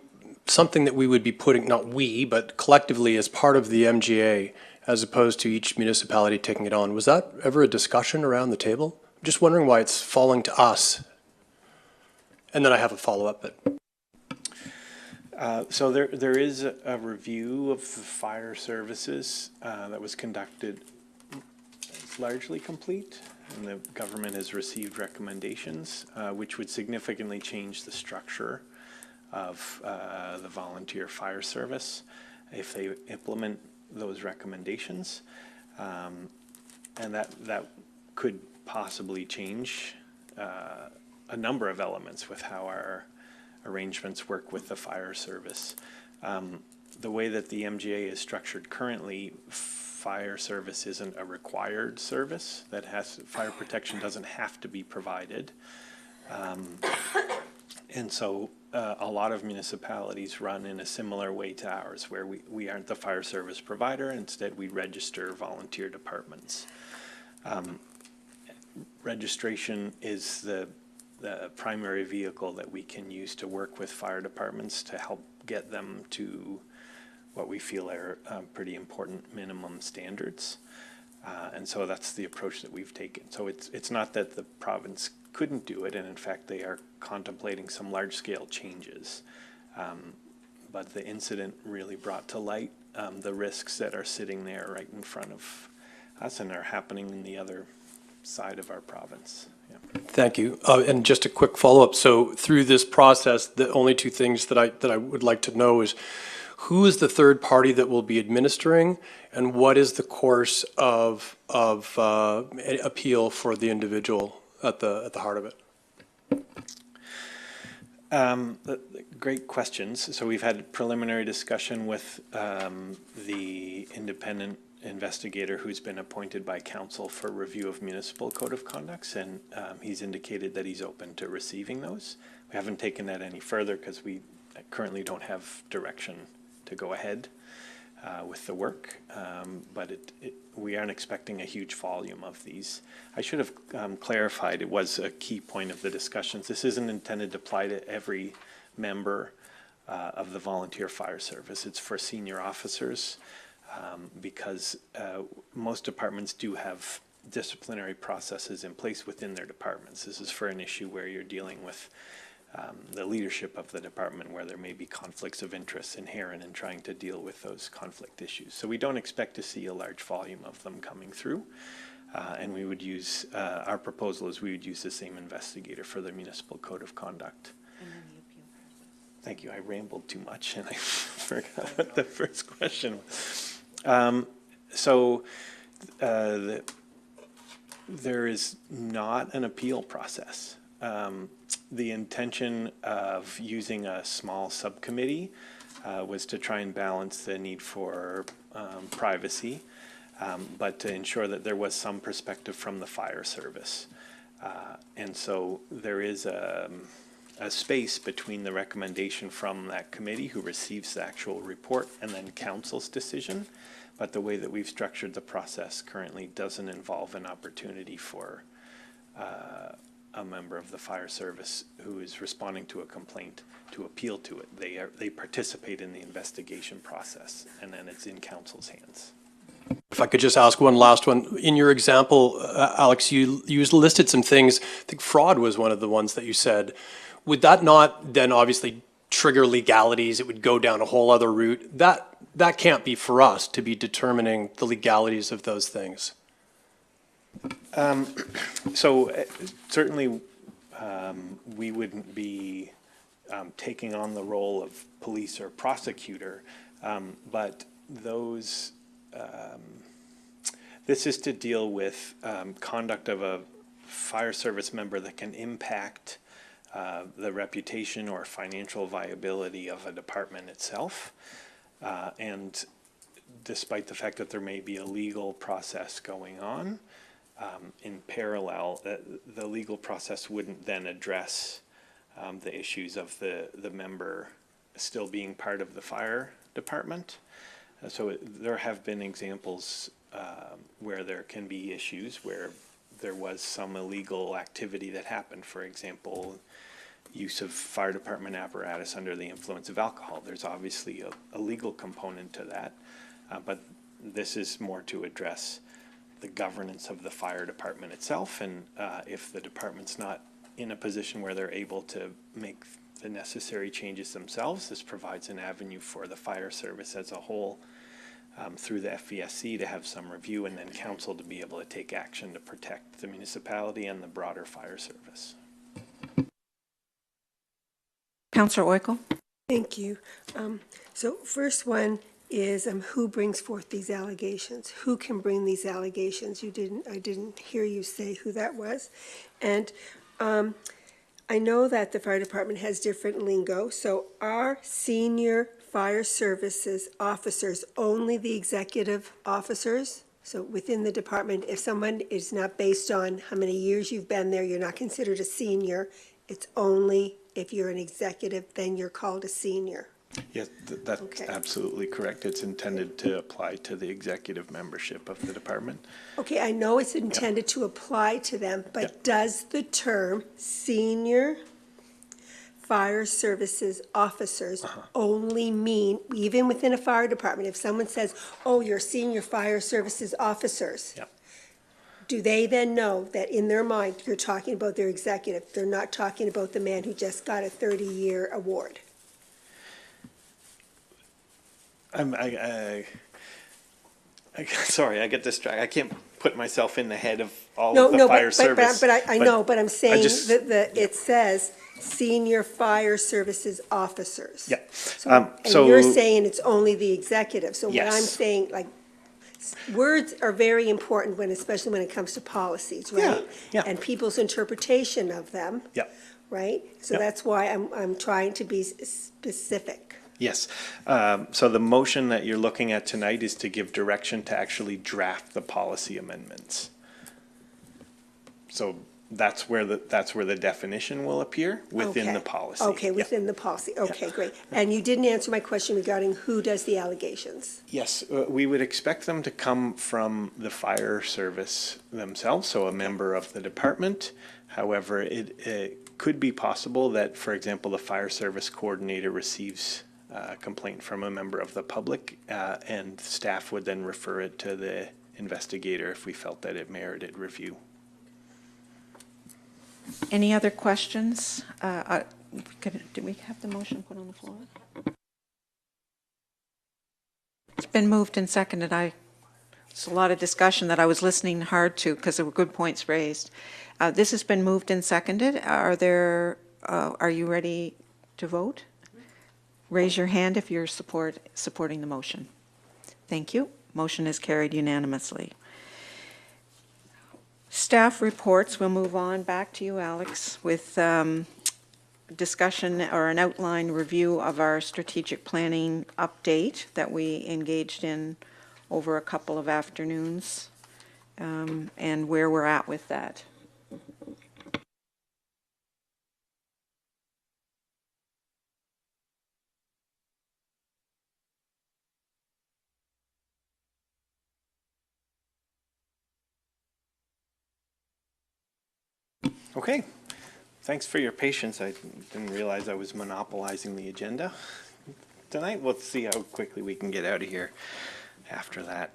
something that we would be putting, not we, but collectively as part of the MGA, as opposed to each municipality taking it on? Was that ever a discussion around the table? I'm just wondering why it's falling to us. And then I have a follow-up, but. So there is a review of the fire services that was conducted. It's largely complete, and the government has received recommendations which would significantly change the structure of the volunteer fire service if they implement those recommendations, and that could possibly change a number of elements with how our arrangements work with the fire service. The way that the MGA is structured currently, fire service isn't a required service that fire protection doesn't have to be provided. And so a lot of municipalities run in a similar way to ours, where we aren't the fire service provider. Instead, we register volunteer departments. Registration is the primary vehicle that we can use to work with fire departments to help get them to what we feel are pretty important minimum standards. And so that's the approach that we've taken. So it's not that the province couldn't do it, and in fact they are contemplating some large-scale changes. But the incident really brought to light the risks that are sitting there right in front of us and are happening in the other side of our province. Yeah. Thank you. And just a quick follow-up. So through this process, the only two things that I would like to know is who is the third party that will be administering, and what is the course of appeal for the individual at the heart of it? Great questions. So we've had preliminary discussion with the independent investigator who's been appointed by council for review of municipal code of conducts, and he's indicated that he's open to receiving those. We haven't taken that any further because we currently don't have direction to go ahead with the work, but we aren't expecting a huge volume of these. I should have clarified, it was a key point of the discussions. This isn't intended to apply to every member of the volunteer fire service. It's for senior officers because most departments do have disciplinary processes in place within their departments. This is for an issue where you're dealing with the leadership of the department, where there may be conflicts of interest inherent in trying to deal with those conflict issues. So we don't expect to see a large volume of them coming through. And we would use, our proposal is we would use the same investigator for the municipal code of conduct. Thank you. I rambled too much and I forgot what the first question was. There is not an appeal process. The intention of using a small subcommittee was to try and balance the need for privacy, but to ensure that there was some perspective from the fire service. And so there is a space between the recommendation from that committee who receives the actual report and then council's decision. But the way that we've structured the process currently doesn't involve an opportunity for a member of the fire service who is responding to a complaint to appeal to it. They participate in the investigation process, and then it's in council's hands. If I could just ask one last one. In your example, Alex, you listed some things. I think fraud was one of the ones that you said. Would that not then obviously trigger legalities? It would go down a whole other route. That can't be for us to be determining the legalities of those things. So certainly we wouldn't be taking on the role of police or prosecutor, but those this is to deal with conduct of a fire service member that can impact the reputation or financial viability of a department itself. And despite the fact that there may be a legal process going on, in parallel, the legal process wouldn't then address the issues of the member still being part of the fire department. So there have been examples where there can be issues where there was some illegal activity that happened. For example, use of fire department apparatus under the influence of alcohol. There's obviously a legal component to that, but this is more to address the governance of the fire department itself, and if the department's not in a position where they're able to make the necessary changes themselves, this provides an avenue for the fire service as a whole through the FVSC to have some review, and then council to be able to take action to protect the municipality and the broader fire service. Councillor Oikel? Thank you. So first one is who brings forth these allegations? Who can bring these allegations? I didn't hear you say who that was. And I know that the fire department has different lingo. So are senior fire services officers only the executive officers? So within the department, if someone is not based on how many years you've been there, you're not considered a senior. It's only if you're an executive, then you're called a senior. Yes, that's Okay. absolutely correct. It's intended to apply to the executive membership of the department. Okay, I know it's intended to apply to them, but Yep. does the term senior fire services officers only mean, even within a fire department, if someone says, oh, you're senior fire services officers, Yep. do they then know that in their mind, you're talking about their executive, they're not talking about the man who just got a 30-year award? Sorry, I get distracted. I can't put myself in the head of all No, of the no, fire but service. but I know, but I'm saying just- that it says senior fire services officers. Yeah. And you're So- saying it's only the executive. So what I'm Yes. saying, like, words are very important when, especially when it comes to policies, right? yeah. And people's interpretation of them. Yeah. Right? So Yeah. that's why I'm trying to be specific. Yes. So the motion that you're looking at tonight is to give direction to actually draft the policy amendments. So that's where the definition will appear within the Okay. policy. Okay, Yeah. within the policy. Okay, great. And you didn't answer my question regarding who does the allegations. Yes, we would expect them to come from the fire service themselves, so a member of the department. However, it could be possible that, for example, the fire service coordinator receives a complaint from a member of the public, and staff would then refer it to the investigator if we felt that it merited review. Any other questions? Do we have the motion put on the floor? It's been moved and seconded. It's a lot of discussion that I was listening hard to because there were good points raised. This has been moved and seconded. Are you ready to vote? Raise your hand if you're supporting the motion. Thank you. Motion is carried unanimously. Staff reports, we'll move on back to you, Alex, with discussion or an outline review of our strategic planning update that we engaged in over a couple of afternoons, and where we're at with that. Okay, thanks for your patience. I didn't realize I was monopolizing the agenda tonight. Let's see how quickly we can get out of here after that.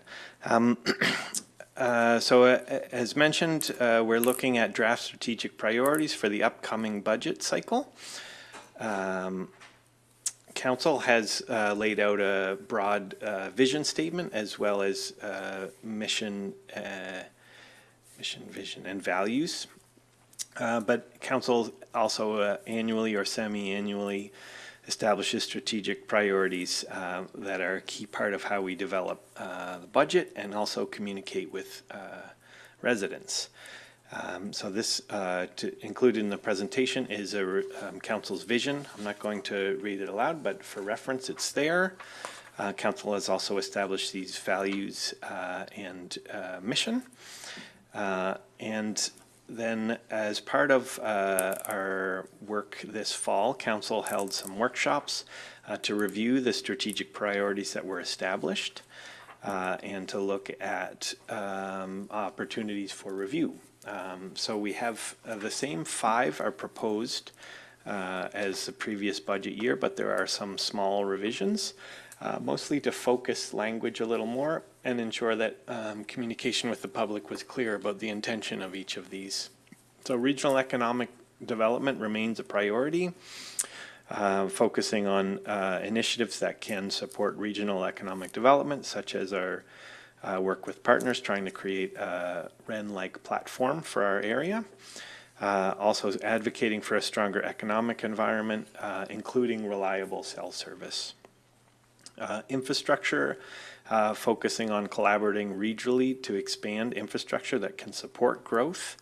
As mentioned, we're looking at draft strategic priorities for the upcoming budget cycle. Council has laid out a broad vision statement as well as mission, vision, and values. But Council also annually or semi-annually establishes strategic priorities that are a key part of how we develop the budget and also communicate with residents. So this, to include in the presentation, is Council's vision. I'm not going to read it aloud, but for reference, it's there. Council has also established these values and mission. And then, as part of our work this fall, Council held some workshops to review the strategic priorities that were established and to look at opportunities for review. So we have the same 5 are proposed as the previous budget year, but there are some small revisions, mostly to focus language a little more and ensure that communication with the public was clear about the intention of each of these. So regional economic development remains a priority, focusing on initiatives that can support regional economic development, such as our work with partners trying to create a REN-like platform for our area. Also advocating for a stronger economic environment, including reliable cell service. Infrastructure, focusing on collaborating regionally to expand infrastructure that can support growth,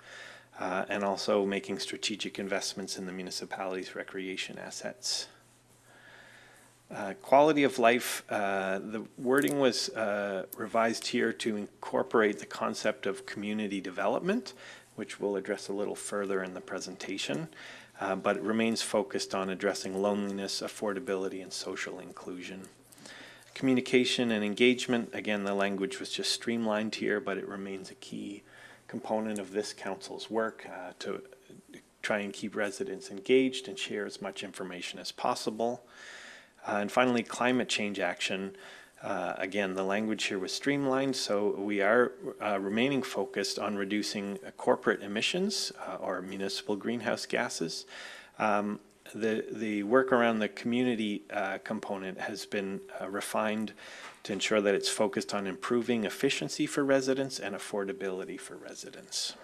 and also making strategic investments in the municipality's recreation assets. Quality of life, the wording was revised here to incorporate the concept of community development, which we'll address a little further in the presentation, but it remains focused on addressing loneliness, affordability, and social inclusion. Communication and engagement, again, the language was just streamlined here, but it remains a key component of this council's work to try and keep residents engaged and share as much information as possible. And finally, climate change action. Again, the language here was streamlined, so we are remaining focused on reducing corporate emissions or municipal greenhouse gases, The work around the community component has been refined to ensure that it's focused on improving efficiency for residents and affordability for residents.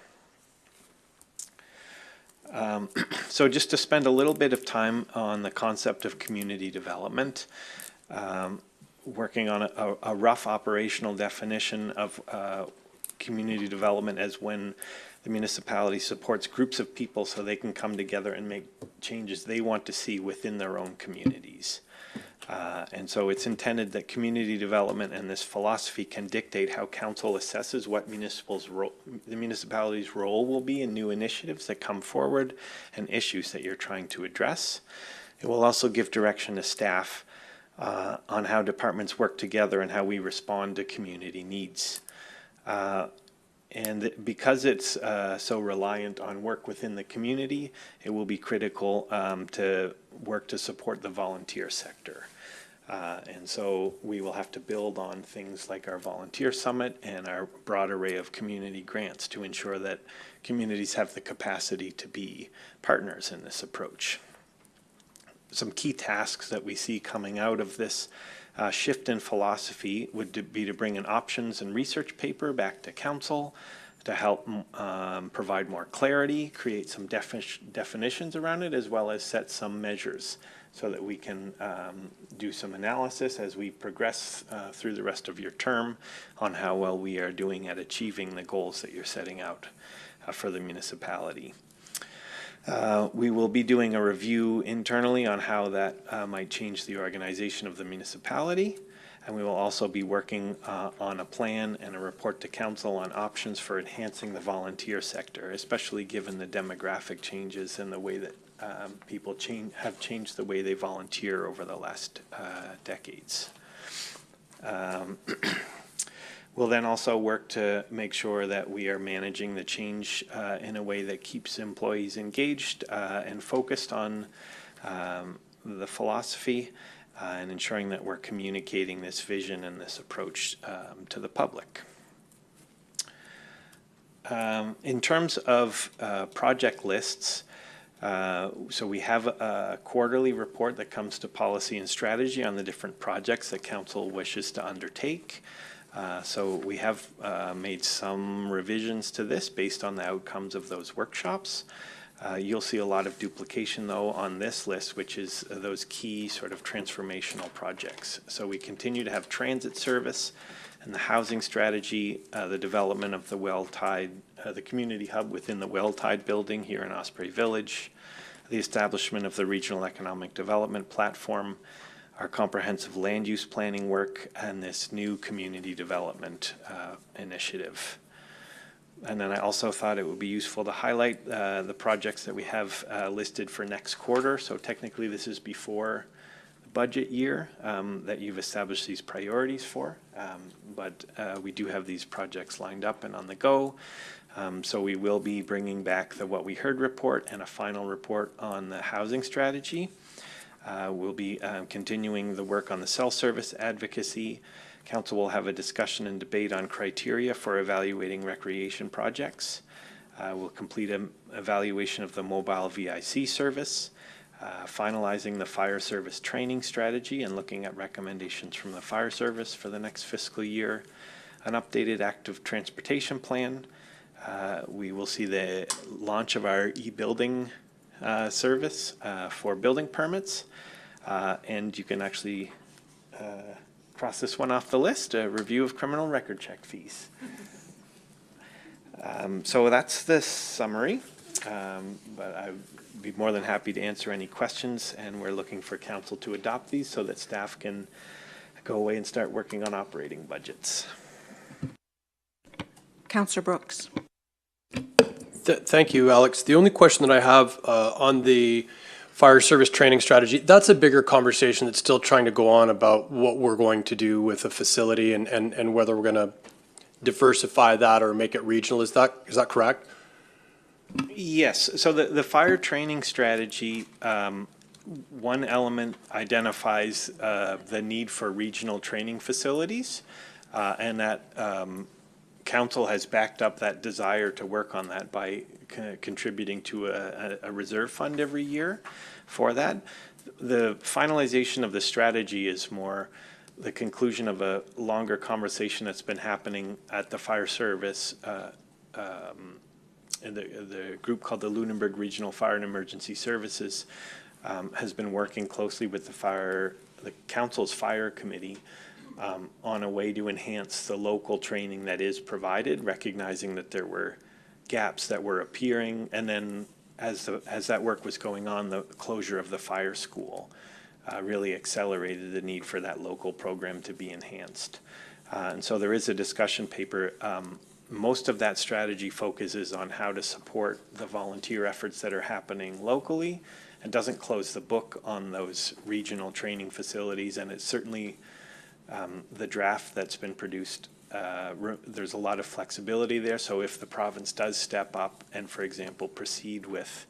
So just to spend a little bit of time on the concept of community development, working on a rough operational definition of community development as when the municipality supports groups of people so they can come together and make changes they want to see within their own communities. And so it's intended that community development and this philosophy can dictate how council assesses what the municipality's role will be in new initiatives that come forward and issues that you're trying to address. It will also give direction to staff on how departments work together and how we respond to community needs. And because it's so reliant on work within the community, it will be critical to work to support the volunteer sector. And so we will have to build on things like our volunteer summit and our broad array of community grants to ensure that communities have the capacity to be partners in this approach. Some key tasks that we see coming out of this shift in philosophy would be to bring an options and research paper back to council to help provide more clarity, create some definitions around it, as well as set some measures so that we can do some analysis as we progress through the rest of your term on how well we are doing at achieving the goals that you're setting out for the municipality. We will be doing a review internally on how that might change the organization of the municipality, and we will also be working on a plan and a report to council on options for enhancing the volunteer sector, especially given the demographic changes and the way that people have changed the way they volunteer over the last decades. We'll then also work to make sure that we are managing the change in a way that keeps employees engaged and focused on the philosophy and ensuring that we're communicating this vision and this approach to the public. In terms of project lists, so we have a quarterly report that comes to policy and strategy on the different projects that council wishes to undertake. So we have made some revisions to this based on the outcomes of those workshops. You'll see a lot of duplication though on this list, which is those key sort of transformational projects. So we continue to have transit service and the housing strategy, the development of the Well-Tide, the community hub within the Well-Tide building here in Osprey Village, the establishment of the regional economic development platform, our comprehensive land use planning work, and this new community development initiative. And then I also thought it would be useful to highlight the projects that we have listed for next quarter. So technically this is before the budget year that you've established these priorities for, but we do have these projects lined up and on the go. So we will be bringing back the What We Heard report and a final report on the housing strategy. We'll be continuing the work on the cell service advocacy. Council will have a discussion and debate on criteria for evaluating recreation projects. We'll complete an evaluation of the mobile VIC service, finalizing the fire service training strategy and looking at recommendations from the fire service for the next fiscal year, an updated active transportation plan. We will see the launch of our e-building service for building permits, and you can actually cross this one off the list, a review of criminal record check fees. So that's the summary, but I'd be more than happy to answer any questions, and we're looking for council to adopt these so that staff can go away and start working on operating budgets. Councillor Brooks. Thank you, Alex. The only question that I have on the fire service training strategy, that's a bigger conversation that's still trying to go on about what we're going to do with the facility and whether we're going to diversify that or make it regional. Is that correct? Yes. So the fire training strategy, one element identifies the need for regional training facilities, and that council has backed up that desire to work on that by contributing to a reserve fund every year for that. The finalization of the strategy is more the conclusion of a longer conversation that's been happening at the fire service, and the group called the Lunenburg Regional Fire and Emergency Services has been working closely with the council's fire committee on a way to enhance the local training that is provided, recognizing that there were gaps that were appearing, and then as that work was going on, the closure of the fire school really accelerated the need for that local program to be enhanced. And so there is a discussion paper. Most of that strategy focuses on how to support the volunteer efforts that are happening locally and doesn't close the book on those regional training facilities. And it's certainly the draft that's been produced, there's a lot of flexibility there. So if the province does step up and, for example, proceed with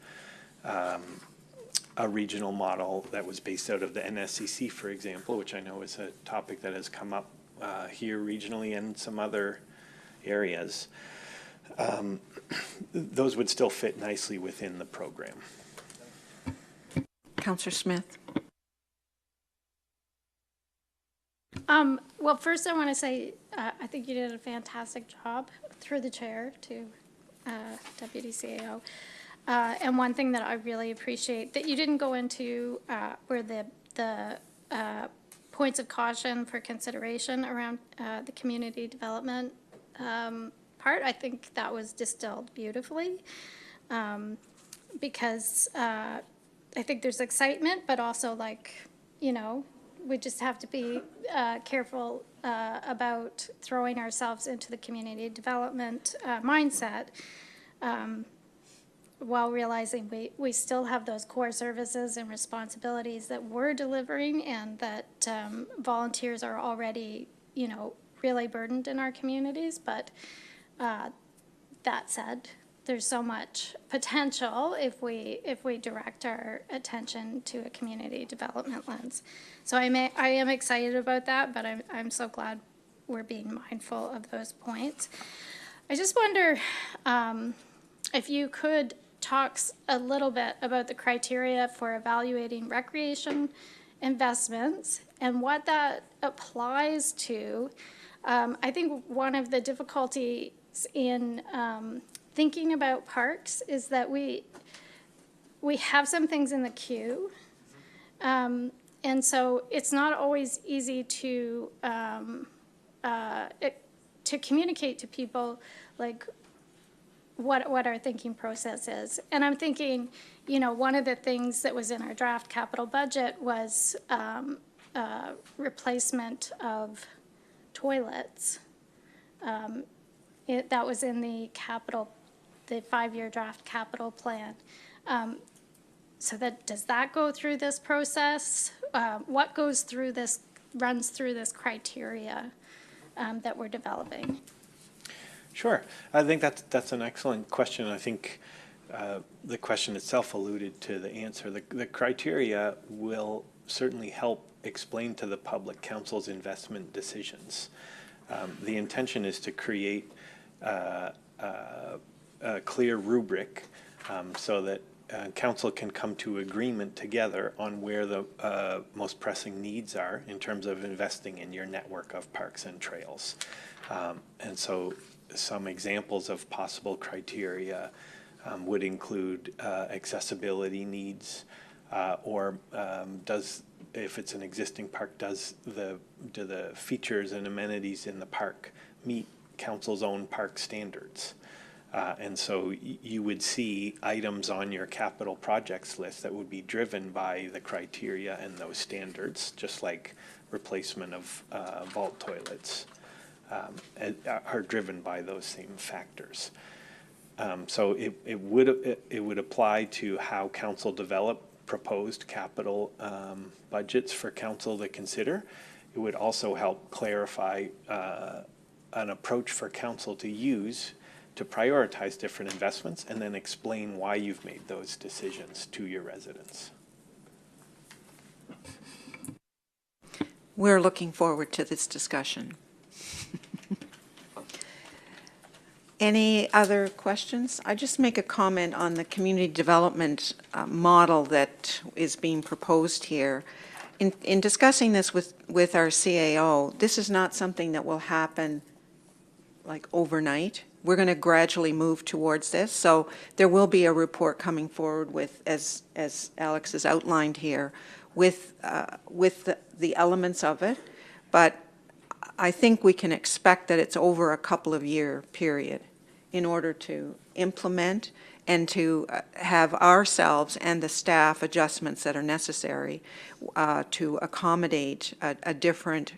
a regional model that was based out of the NSCC, for example, which I know is a topic that has come up here regionally and some other areas, those would still fit nicely within the program. Councillor Smith. Well, first I want to say I think you did a fantastic job through the chair to Deputy CAO. And one thing that I really appreciate that you didn't go into were the points of caution for consideration around the community development part. I think that was distilled beautifully because I think there's excitement, but also we just have to be careful about throwing ourselves into the community development mindset while realizing we still have those core services and responsibilities that we're delivering and that volunteers are already, really burdened in our communities. But that said, there's so much potential if we direct our attention to a community development lens. So I am excited about that, but I'm so glad we're being mindful of those points. I just wonder if you could talk a little bit about the criteria for evaluating recreation investments and what that applies to. I think one of the difficulties in thinking about parks is that we have some things in the queue, and so it's not always easy to communicate to people what our thinking process is. And I'm thinking, one of the things that was in our draft capital budget was replacement of toilets. That was in the 5-year draft capital plan. So does that go through this process? What runs through this criteria that we're developing? Sure. I think that's an excellent question. I think the question itself alluded to the answer. The criteria will certainly help explain to the public council's investment decisions. The intention is to create a clear rubric so that council can come to agreement together on where the most pressing needs are in terms of investing in your network of parks and trails. And so some examples of possible criteria would include accessibility needs, or if it's an existing park, do the features and amenities in the park meet council's own park standards? And so you would see items on your capital projects list that would be driven by the criteria and those standards, just like replacement of vault toilets are driven by those same factors. So it would apply to how council develop proposed capital budgets for council to consider. It would also help clarify an approach for council to use to prioritize different investments and then explain why you've made those decisions to your residents. We're looking forward to this discussion. Any other questions? I just make a comment on the community development model that is being proposed here. In discussing this with our CAO, this is not something that will happen like overnight. We're going to gradually move towards this. So there will be a report coming forward with, as Alex has outlined here, with the elements of it. But I think we can expect that it's over a couple of year period in order to implement and to have ourselves and the staff adjustments that are necessary to accommodate a different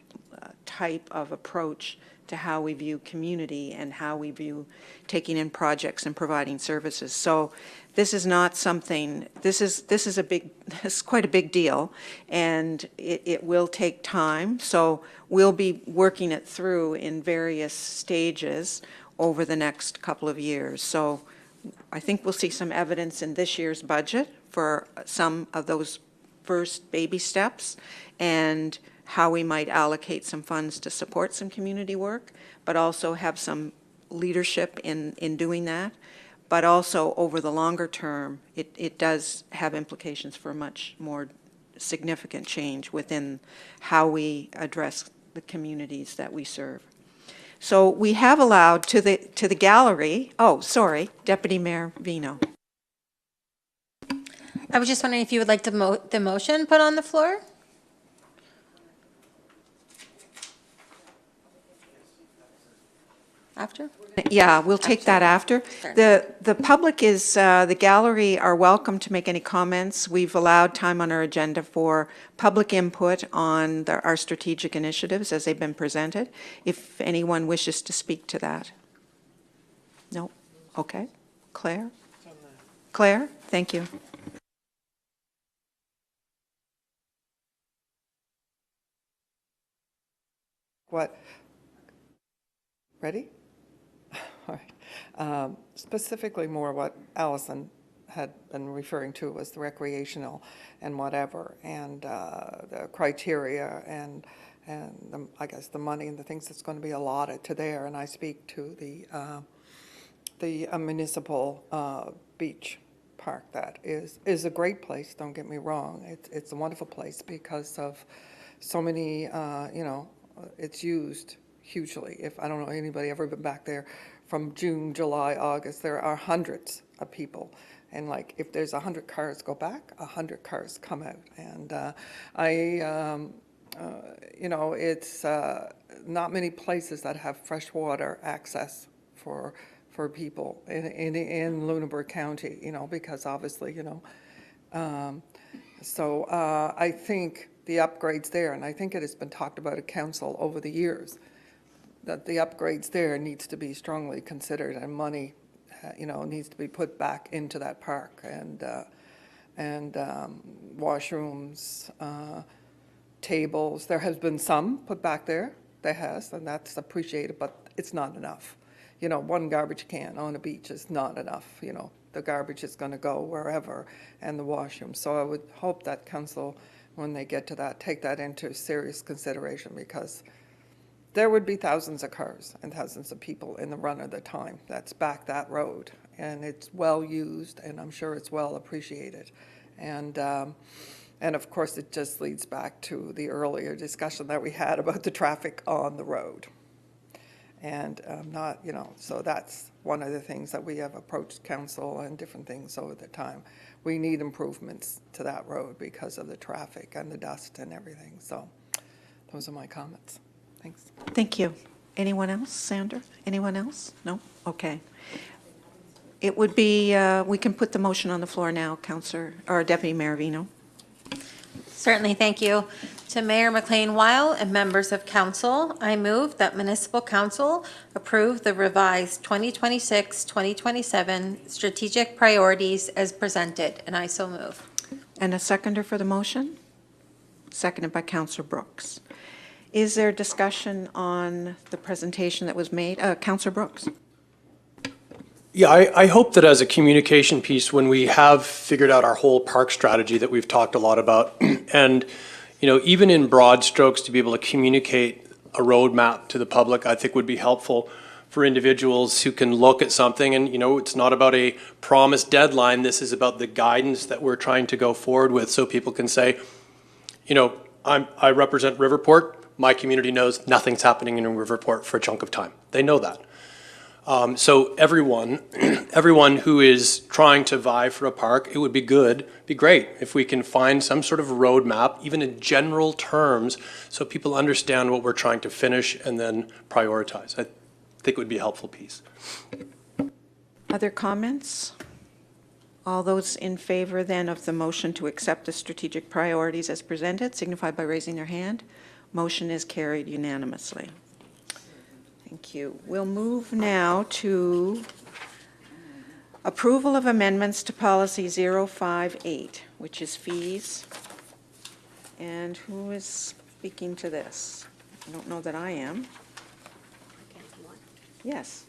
type of approach to how we view community and how we view taking in projects and providing services. So this is not something, this is quite a big deal, and it will take time. So we'll be working it through in various stages over the next couple of years. So I think we'll see some evidence in this year's budget for some of those first baby steps and how we might allocate some funds to support some community work, but also have some leadership in doing that. But also over the longer term, it does have implications for much more significant change within how we address the communities that we serve. So we have allowed to the gallery, oh, sorry, Deputy Mayor Vino. I was just wondering if you would like the motion put on the floor? After? Yeah, we'll take that after. Sure. The public is, the gallery are welcome to make any comments. We've allowed time on our agenda for public input on our strategic initiatives as they've been presented, if anyone wishes to speak to that. No? Okay. Claire? Claire, thank you. What? Ready? All right. Specifically more what Allison had been referring to was the recreational and whatever, and the criteria and I guess the money and the things that's going to be allotted to there. And I speak to the municipal beach park. That is a great place, don't get me wrong. It's a wonderful place because of so many, you know, it's used hugely. If I don't know anybody ever been back there from June, July, August, there are hundreds of people. And like, if there's 100 cars go back, 100 cars come out. And you know, it's not many places that have freshwater access for people in Lunenburg County, you know, because obviously, you know, so I think the upgrades there, and I think it has been talked about at council over the years, that the upgrades there needs to be strongly considered, and money, you know, needs to be put back into that park, and washrooms, tables. There has been some put back there, and that's appreciated, but it's not enough. You know, one garbage can on a beach is not enough. You know, the garbage is going to go wherever, and the washroom. So I would hope that council, when they get to that, take that into serious consideration, because there would be thousands of cars and thousands of people in the run of the time that's back that road, and it's well used, and I'm sure it's well appreciated. And of course, it just leads back to the earlier discussion that we had about the traffic on the road. And not, you know, so that's one of the things that we have approached council and different things over the time. We need improvements to that road because of the traffic and the dust and everything. So those are my comments. Thanks. Thank you. Anyone else? Sandra? Anyone else? No? Okay. It would be, we can put the motion on the floor now, Councillor, or Deputy Mayor Vino. Certainly, thank you. To Mayor McLean-Weil and members of council, I move that Municipal Council approve the revised 2026-2027 strategic priorities as presented, and I so move. And a seconder for the motion? Seconded by Councillor Brooks. Is there discussion on the presentation that was made? Councillor Brooks. Yeah, I hope that as a communication piece, when we have figured out our whole park strategy that we've talked a lot about, and, you know, even in broad strokes, to be able to communicate a roadmap to the public, I think would be helpful for individuals who can look at something and, it's not about a promised deadline. This is about the guidance that we're trying to go forward with so people can say, I represent Riverport. My community knows nothing's happening in Riverport for a chunk of time. They know that. So everyone who is trying to vie for a park, it would be great if we can find some sort of roadmap, even in general terms, so people understand what we're trying to finish and then prioritize. I think it would be a helpful piece. Other comments? All those in favor then of the motion to accept the strategic priorities as presented signify by raising their hand. Motion is carried unanimously. Thank you. We'll move now to approval of amendments to policy 058, which is fees. And who is speaking to this? I don't know that I am. Yes,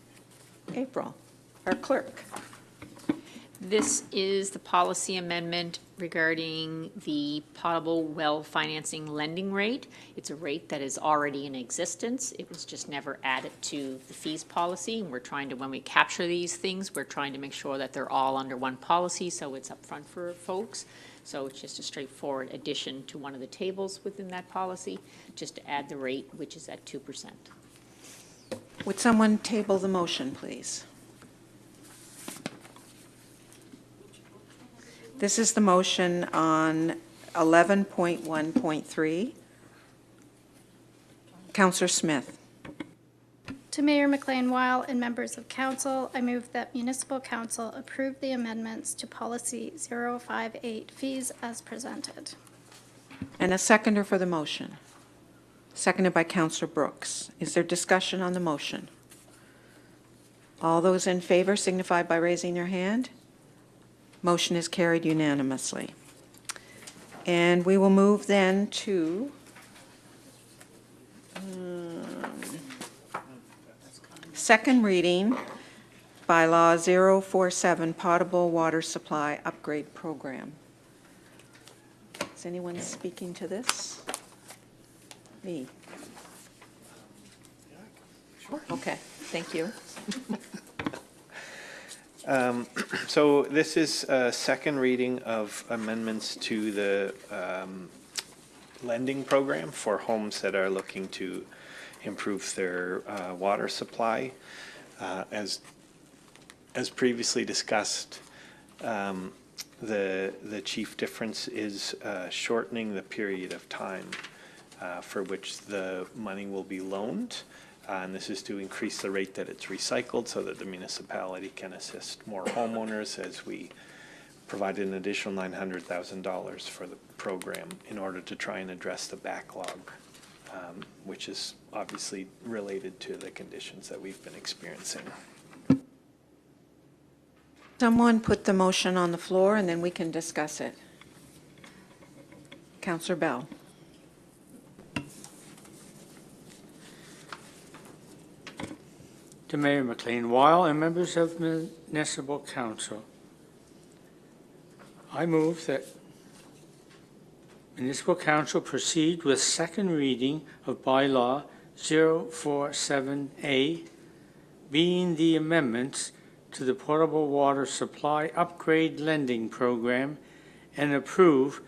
April, our clerk. This is the policy amendment regarding the potable well financing lending rate. It's a rate that is already in existence. It was just never added to the fees policy. And we're trying to, when we capture these things, we're trying to make sure that they're all under one policy, so it's upfront for folks. So it's just a straightforward addition to one of the tables within that policy, just to add the rate, which is at 2%. Would someone table the motion, please? This is the motion on 11.1.3. Councillor Smith. To Mayor McLean Weil and members of council, I move that municipal council approve the amendments to policy 058 fees as presented. And a seconder for the motion. Seconded by Councillor Brooks. Is there discussion on the motion? All those in favor signify by raising their hand. Motion is carried unanimously. And we will move then to second reading, bylaw 047, potable water supply upgrade program. Is anyone speaking to this? Me? Okay, thank you. So this is a second reading of amendments to the lending program for homes that are looking to improve their water supply. As previously discussed, the chief difference is shortening the period of time for which the money will be loaned. And this is to increase the rate that it's recycled so that the municipality can assist more homeowners as we provide an additional $900,000 for the program in order to try and address the backlog, which is obviously related to the conditions that we've been experiencing. Someone put the motion on the floor and then we can discuss it. Councillor Bell. To Mayor McLean Weil and members of Municipal Council, I move that Municipal Council proceed with second reading of bylaw 047A, being the amendments to the potable water supply upgrade lending program, and approve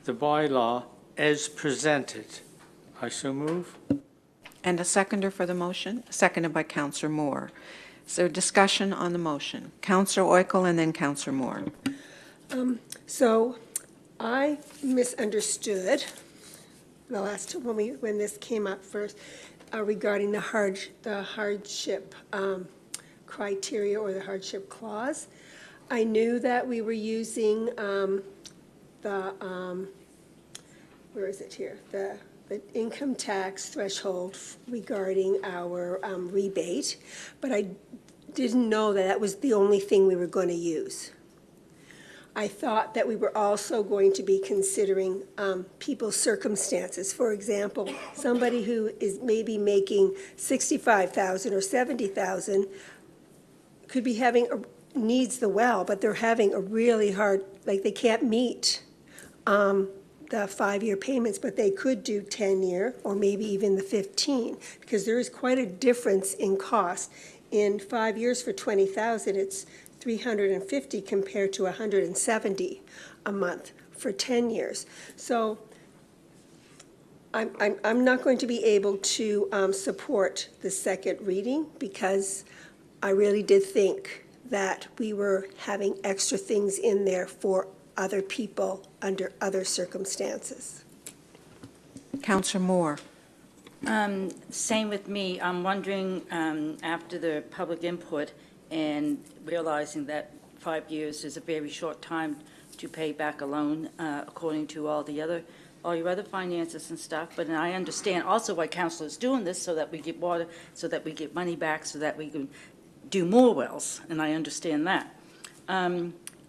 the bylaw as presented. I so move. And a seconder for the motion, seconded by Councillor Moore. Is there discussion on the motion? Councillor Oikel and then Councillor Moore. So I misunderstood the last when this came up first regarding the hardship criteria or the hardship clause. I knew that we were using where is it here? The income tax threshold regarding our rebate, but I didn't know that that was the only thing we were going to use. I thought that we were also going to be considering people's circumstances. For example, somebody who is maybe making $65,000 or $70,000 could be needs the well, but they're having a really hard, like they can't meet the 5-year payments, but they could do 10-year or maybe even the 15, because there is quite a difference in cost in 5 years for 20,000, it's 350 compared to 170 a month for 10 years. So I'm not going to be able to support the second reading because I really did think that we were having extra things in there for other people under other circumstances. Councillor Moore. Same with me. I'm wondering, after the public input and realizing that 5 years is a very short time to pay back a loan, according to all your other finances and stuff, but I understand also why council is doing this, so that we get water, so that we get money back, so that we can do more wells, and I understand that.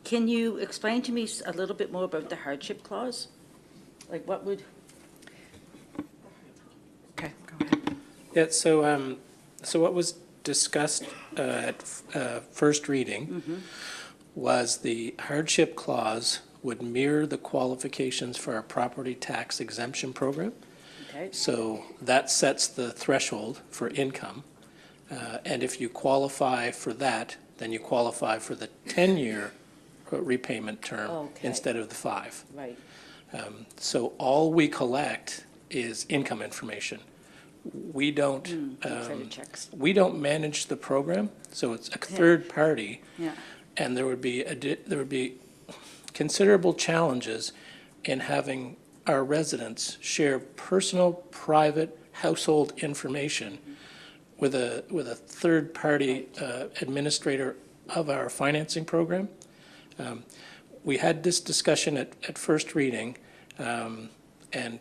Can you explain to me a little bit more about the hardship clause? Like what would? Okay, go ahead. Yeah, so what was discussed at first reading was the hardship clause would mirror the qualifications for our property tax exemption program. Okay. So that sets the threshold for income. And if you qualify for that, then you qualify for the 10-year repayment term Okay. instead of the 5. Right. So all we collect is income information. We don't, credit checks. we don't manage the program, so it's a third party. Yeah. And there would be considerable challenges in having our residents share personal, private household information with a third party administrator of our financing program. We had this discussion at first reading, and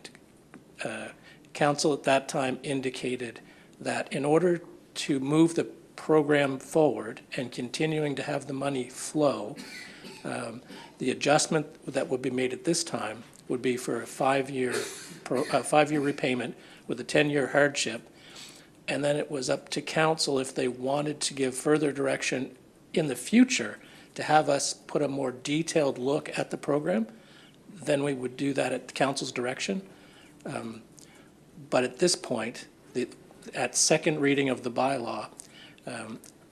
council at that time indicated that in order to move the program forward and continuing to have the money flow, the adjustment that would be made at this time would be for a 5-year repayment with a 10-year hardship. And then it was up to council if they wanted to give further direction in the future to have us put a more detailed look at the program, then we would do that at council's direction. But at this point, at second reading of the bylaw,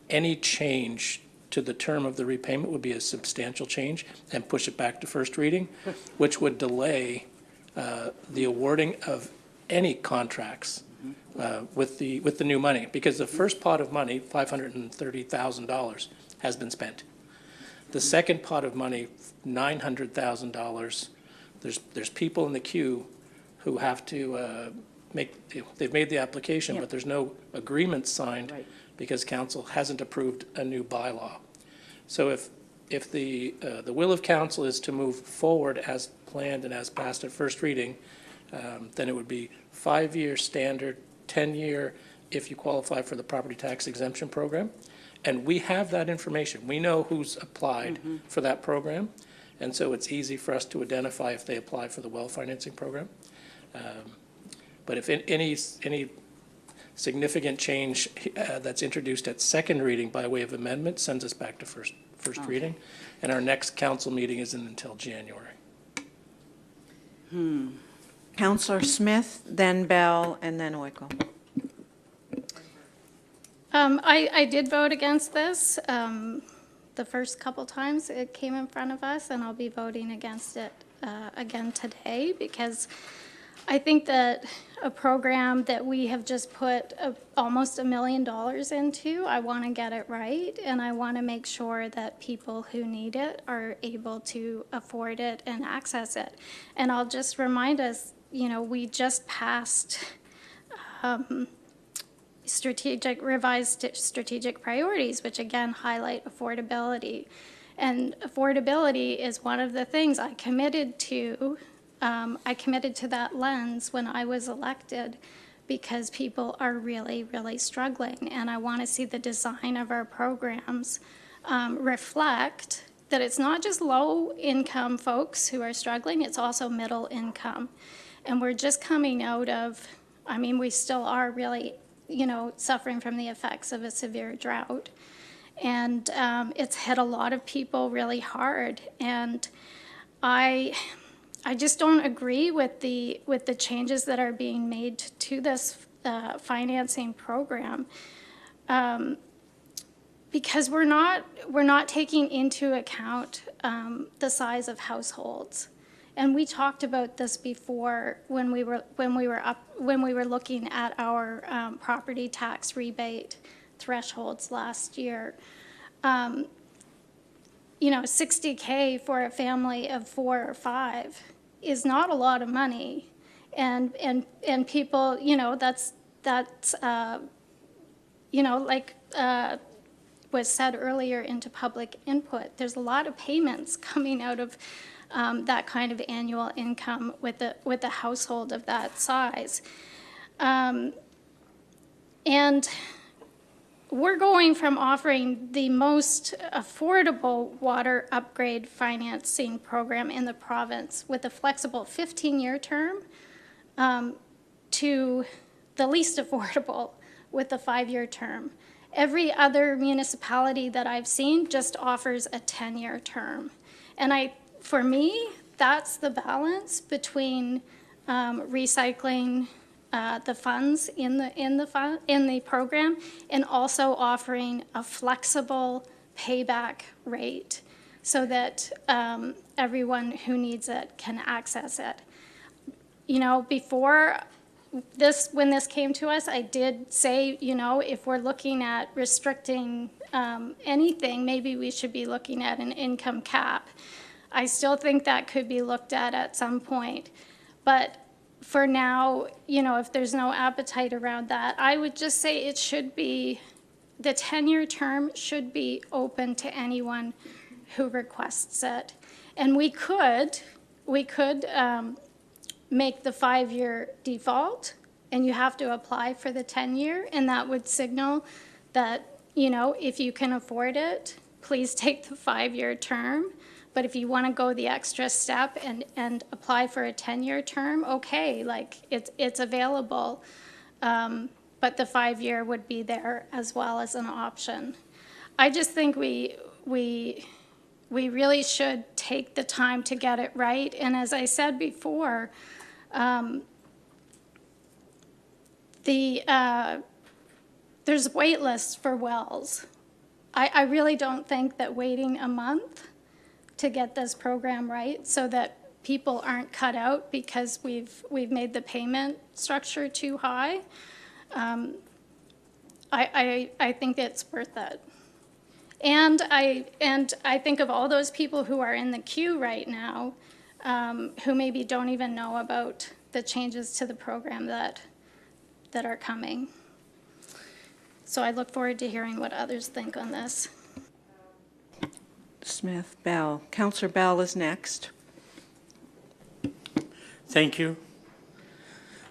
any change to the term of the repayment would be a substantial change and push it back to first reading, which would delay the awarding of any contracts with the new money, because the first pot of money, $530,000, has been spent. The second pot of money, $900,000, there's people in the queue who have to they've made the application, Yeah. but there's no agreement signed Right. because council hasn't approved a new bylaw. So if the will of council is to move forward as planned and as passed at first reading, then it would be 5-year standard, 10-year if you qualify for the property tax exemption program. And we have that information. We know who's applied for that program. And so it's easy for us to identify if they apply for the well financing program. But if any significant change that's introduced at second reading by way of amendment sends us back to first reading. And our next council meeting isn't until January. Councillor Smith, then Bell, and then Oiko. I did vote against this the first couple times it came in front of us, and I'll be voting against it again today, because I think that a program that we have just put almost $1 million into, I want to get it right, and I want to make sure that people who need it are able to afford it and access it. And I'll just remind us, we just passed revised strategic priorities, which again highlight affordability. And affordability is one of the things I committed to. I committed to that lens when I was elected, because people are really, really struggling. And I want to see the design of our programs reflect that it's not just low-income folks who are struggling, it's also middle income. And we're just coming out of, we still are really, suffering from the effects of a severe drought. And it's hit a lot of people really hard. And I just don't agree with the changes that are being made to this financing program. because we're not taking into account the size of households. And we talked about this before when we were looking at our property tax rebate thresholds last year. You know, $60K for a family of 4 or 5 is not a lot of money, and people, you know, that's you know, like was said earlier into public input. There's a lot of payments coming out of that kind of annual income with a household of that size, and we're going from offering the most affordable water upgrade financing program in the province with a flexible 15-year term to the least affordable with a 5-year term. Every other municipality that I've seen just offers a 10-year term. And for me, that's the balance between recycling the funds in the program, and also offering a flexible payback rate so that everyone who needs it can access it. You know, before when this came to us, I did say, you know, if we're looking at restricting anything, maybe we should be looking at an income cap. I still think that could be looked at some point, but for now, you know, if there's no appetite around that, I would just say it should be, the 10-year term should be open to anyone who requests it. And we could make the 5-year default, and you have to apply for the 10-year, and that would signal that, you know, if you can afford it, please take the 5-year term. But if you want to go the extra step and apply for a 10-year term, okay, like it's available. But the 5-year would be there as well as an option. I just think we really should take the time to get it right. And as I said before, there's wait lists for wells. I really don't think that waiting a month to get this program right so that people aren't cut out because we've made the payment structure too high, I think it's worth it. And I think of all those people who are in the queue right now, who maybe don't even know about the changes to the program that are coming. So I look forward to hearing what others think on this. Smith, Bell. Councillor Bell is next. Thank you.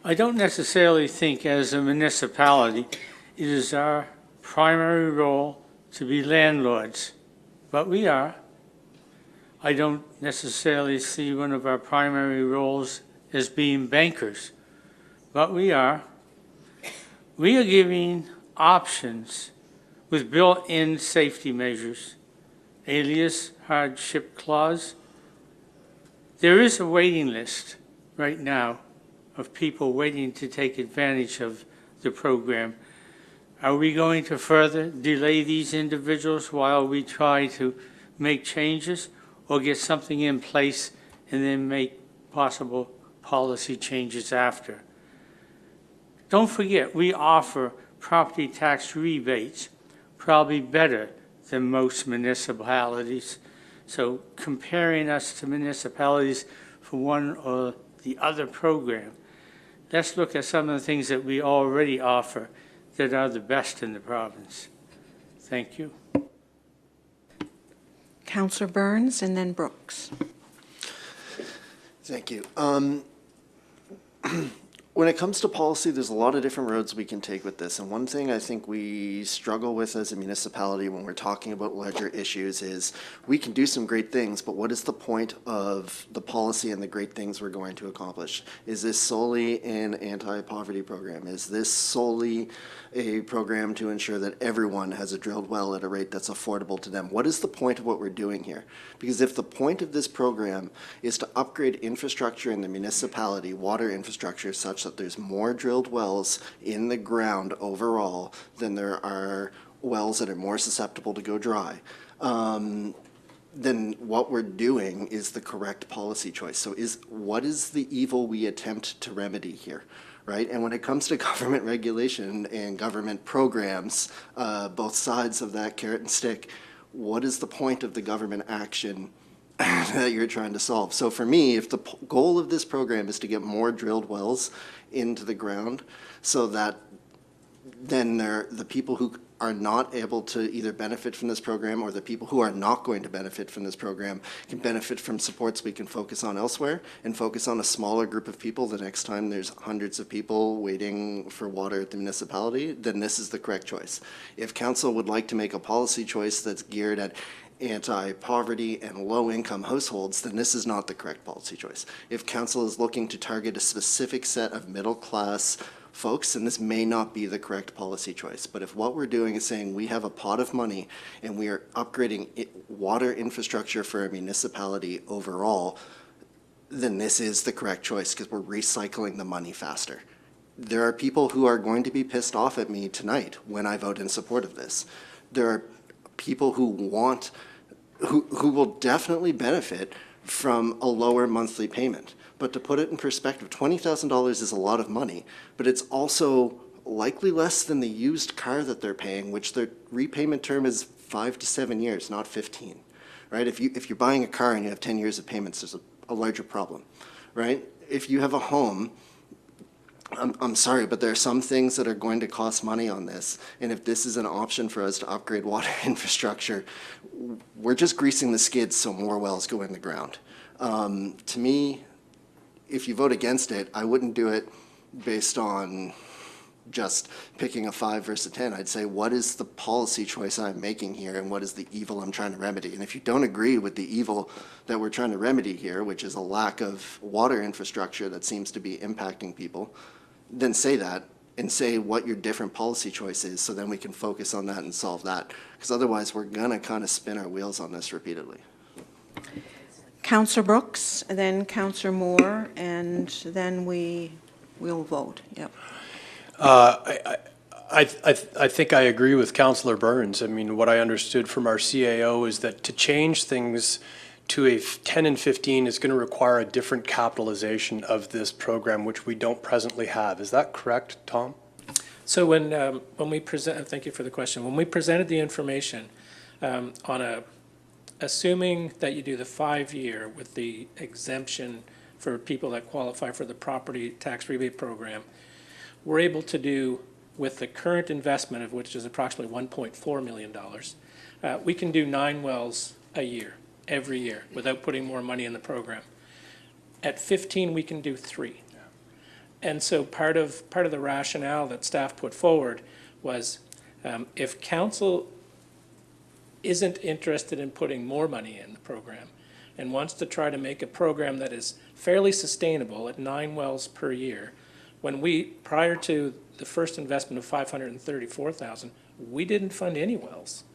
I don't necessarily think as a municipality it is our primary role to be landlords, but we are. I don't necessarily see one of our primary roles as being bankers, but we are. We are giving options with built-in safety measures, alias hardship clause. There is a waiting list right now of people waiting to take advantage of the program. Are we going to further delay these individuals while we try to make changes, or get something in place and then make possible policy changes after? Don't forget, we offer property tax rebates, probably better than most municipalities. So comparing us to municipalities for one or the other program, let's look at some of the things that we already offer that are the best in the province. Thank you. Councillor Burns and then Brooks. Thank you. When it comes to policy, there's a lot of different roads we can take with this. And one thing I think we struggle with as a municipality when we're talking about larger issues is we can do some great things, but what is the point of the policy and the great things we're going to accomplish? Is this solely an anti-poverty program? Is this solely a program to ensure that everyone has a drilled well at a rate that's affordable to them? What is the point of what we're doing here? Because if the point of this program is to upgrade infrastructure in the municipality, water infrastructure, such that there's more drilled wells in the ground overall than there are wells that are more susceptible to go dry, then what we're doing is the correct policy choice. So what is the evil we attempt to remedy here, right? And when it comes to government regulation and government programs, both sides of that carrot and stick, what is the point of the government action that you're trying to solve? So for me, if the goal of this program is to get more drilled wells into the ground so that then the people who are not able to either benefit from this program or the people who are not going to benefit from this program can benefit from supports we can focus on elsewhere and focus on a smaller group of people the next time there's hundreds of people waiting for water at the municipality, then this is the correct choice. If council would like to make a policy choice that's geared at anti-poverty and low-income households, then this is not the correct policy choice. If council is looking to target a specific set of middle-class folks, and this may not be the correct policy choice. But if what we're doing is saying we have a pot of money and we are upgrading water infrastructure for a municipality overall, then this is the correct choice because we're recycling the money faster. There are people who are going to be pissed off at me tonight when I vote in support of this. There are people who will definitely benefit from a lower monthly payment. But to put it in perspective, $20,000 is a lot of money, but it's also likely less than the used car that they're paying, which their repayment term is 5 to 7 years, not 15, right? If you're buying a car and you have 10 years of payments, there's a larger problem, right? If you have a home, I'm sorry, but there are some things that are going to cost money on this, and if this is an option for us to upgrade water infrastructure, we're just greasing the skids so more wells go in the ground. To me, if you vote against it, I wouldn't do it based on just picking a 5 versus a 10. I'd say, what is the policy choice I'm making here and what is the evil I'm trying to remedy? And if you don't agree with the evil that we're trying to remedy here, which is a lack of water infrastructure that seems to be impacting people, then say that and say what your different policy choice is so then we can focus on that and solve that. Because otherwise we're gonna kind of spin our wheels on this repeatedly. Councillor Brooks, then Councillor Moore, and then we'll vote. Yep. I think I agree with Councillor Burns. I mean, what I understood from our CAO is that to change things to a 10 and 15 is going to require a different capitalization of this program, which we don't presently have. Is that correct, Tom? So when we present, thank you for the question. When we presented the information assuming that you do the 5-year with the exemption for people that qualify for the property tax rebate program, we're able to do, with the current investment of which is approximately $1.4 million, we can do 9 wells a year, every year, without putting more money in the program. At 15, we can do 3. And so part of the rationale that staff put forward was if council isn't interested in putting more money in the program and wants to try to make a program that is fairly sustainable at 9 wells per year, when prior to the first investment of $534,000, we didn't fund any wells.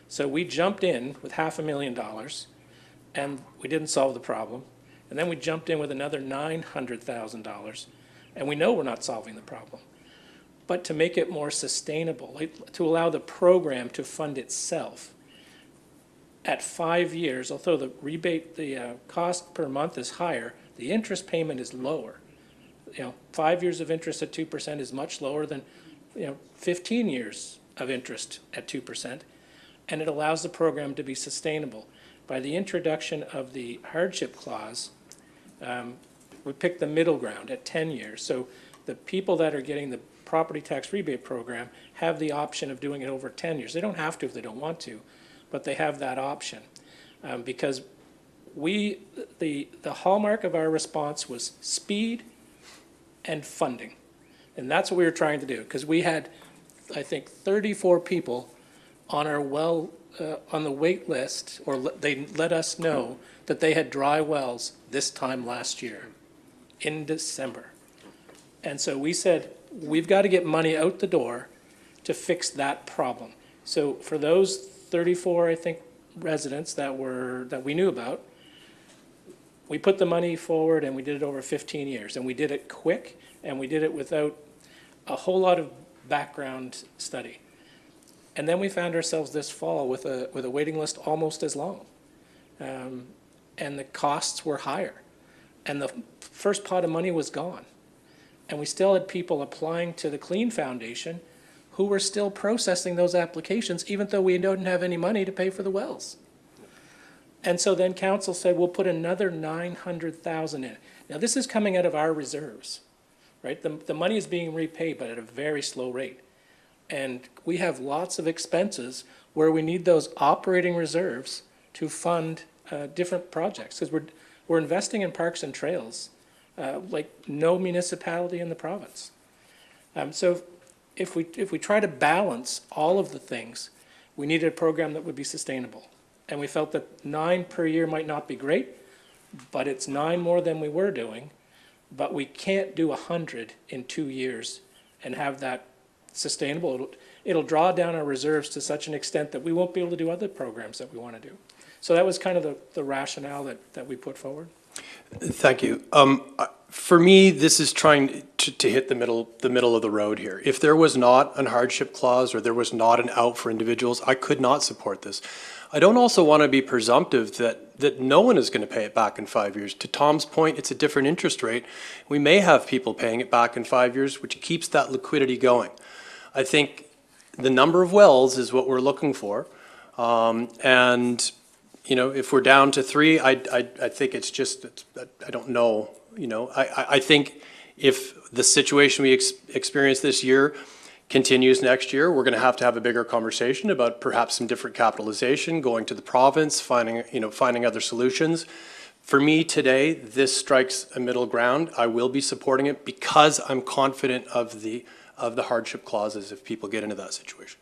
So we jumped in with $500,000 and we didn't solve the problem. And then we jumped in with another $900,000 and we know we're not solving the problem. But to make it more sustainable, to allow the program to fund itself, at 5 years, although the cost per month is higher, the interest payment is lower. 5 years of interest at 2% is much lower than 15 years of interest at 2%, and it allows the program to be sustainable. By the introduction of the hardship clause, we picked the middle ground at 10 years. So the people that are getting the property tax rebate program have the option of doing it over 10 years. They don't have to if they don't want to, but they have that option. Because the hallmark of our response was speed and funding. And that's what we were trying to do, because we had, I think, 34 people on our on the wait list, or they let us know that they had dry wells this time last year in December. And so we said, we've got to get money out the door to fix that problem. So for those 34, I think, residents that we knew about, we put the money forward and we did it over 15 years. And we did it quick and we did it without a whole lot of background study. And then we found ourselves this fall with a waiting list almost as long. And the costs were higher. And the first pot of money was gone. And we still had people applying to the Clean Foundation who were still processing those applications, even though we don't have any money to pay for the wells. And so then council said, we'll put another 900,000 in. Now, this is coming out of our reserves, right? The money is being repaid, but at a very slow rate. And we have lots of expenses where we need those operating reserves to fund different projects, because we're investing in parks and trails like no municipality in the province. So if we try to balance all of the things, we needed a program that would be sustainable. And we felt that 9 per year might not be great, but it's 9 more than we were doing. But we can't do 100 in 2 years and have that sustainable. It'll draw down our reserves to such an extent that we won't be able to do other programs that we want to do. So that was kind of the rationale that we put forward. Thank you. For me, this is trying to hit the middle of the road here. If there was not a hardship clause or there was not an out for individuals, I could not support this. I don't also want to be presumptive that no one is going to pay it back in 5 years. To Tom's point, it's a different interest rate. We may have people paying it back in 5 years, which keeps that liquidity going. I think the number of wells is what we're looking for. And, you know, if we're down to 3, I think it's just, I don't know. You know, I think if the situation we experience this year continues next year, we're going to have a bigger conversation about perhaps some different capitalization, going to the province, finding other solutions. For me today, this strikes a middle ground. I will be supporting it because I'm confident of the hardship clauses if people get into that situation.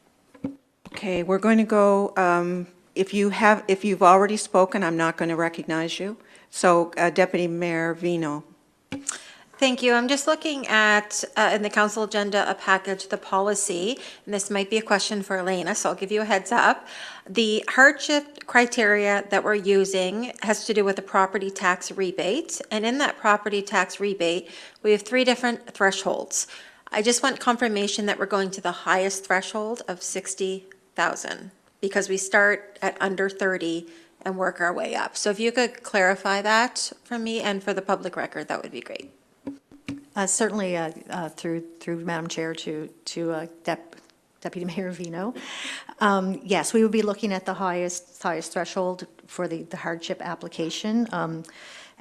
Okay, we're going to go, if you've already spoken, I'm not going to recognize you. So Deputy Mayor Vino. Thank you. I'm just looking at, in the council agenda, a package, the policy, and this might be a question for Elena, so I'll give you a heads up. The hardship criteria that we're using has to do with the property tax rebate, and in that property tax rebate, we have 3 different thresholds. I just want confirmation that we're going to the highest threshold of 60,000, because we start at under 30 and work our way up. So if you could clarify that for me and for the public record, that would be great. Certainly, through Madam Chair to Deputy Mayor Vino. Yes, we would be looking at the highest threshold for the hardship application.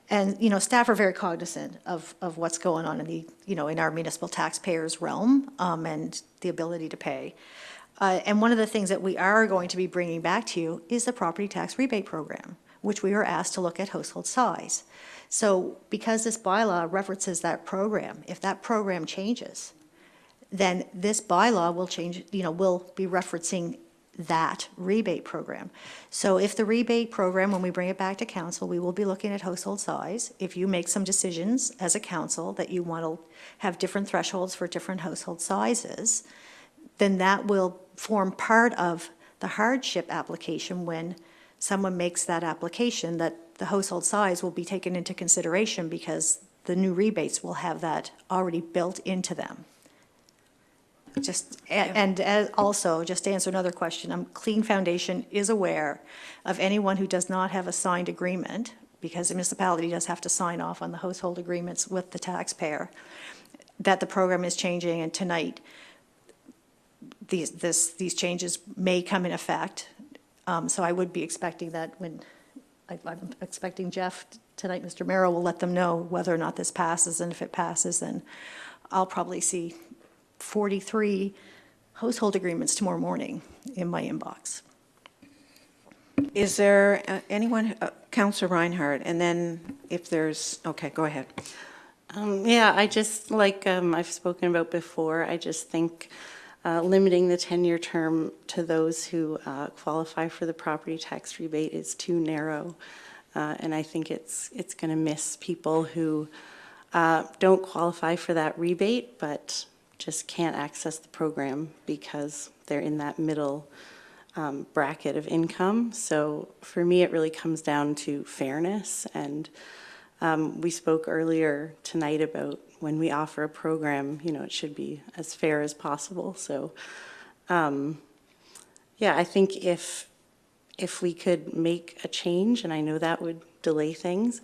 And, you know, staff are very cognizant of what's going on in the, you know, in our municipal taxpayers' realm and the ability to pay. And one of the things that we are going to be bringing back to you is the property tax rebate program, which we were asked to look at household size. So because this bylaw references that program, if that program changes, then this bylaw will change, you know, will be referencing that rebate program. So if the rebate program, when we bring it back to council, we will be looking at household size. If you make some decisions as a council that you want to have different thresholds for different household sizes, then that will form part of the hardship application when someone makes that application, that the household size will be taken into consideration because the new rebates will have that already built into them. Also, just to answer another question, Clean Foundation is aware of anyone who does not have a signed agreement, because the municipality does have to sign off on the household agreements with the taxpayer, that the program is changing, and tonight these changes may come in effect. So I would be expecting that when, I'm expecting Jeff tonight, Mr. Merrill will let them know whether or not this passes, and if it passes, then I'll probably see 43 household agreements tomorrow morning in my inbox. Is there anyone, Councillor Reinhardt, and then if there's, okay, go ahead. Yeah, I just, like I've spoken about before, I just think limiting the 10-year term to those who qualify for the property tax rebate is too narrow. And I think it's going to miss people who don't qualify for that rebate, but just can't access the program because they're in that middle bracket of income. So for me, it really comes down to fairness. And we spoke earlier tonight about when we offer a program, you know, it should be as fair as possible. So Yeah, I think if we could make a change, and I know that would delay things,